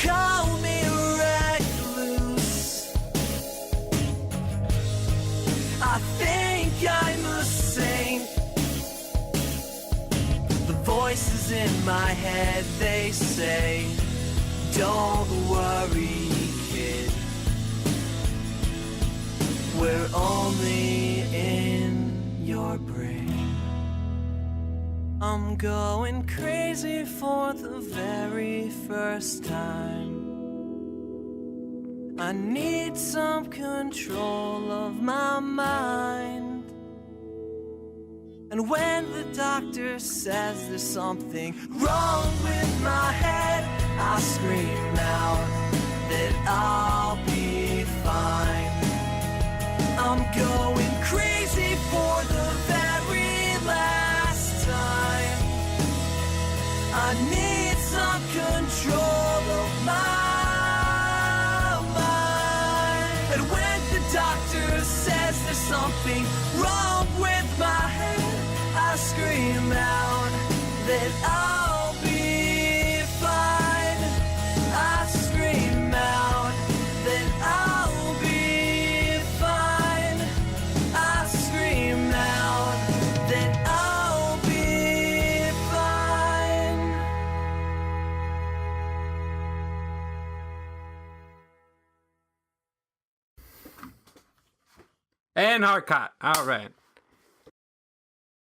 Call me recluse. I think I'm a saint. The voices in my head, they say, don't worry, kid. We're only in your brain. I'm going crazy for the very first time. I need some control of my mind. And when the doctor says there's something wrong with my head, I scream out that something wrong with my head, I scream out that I'll be fine. I scream out that I'll be fine. I scream out that I'll be fine. And hard cut. All right.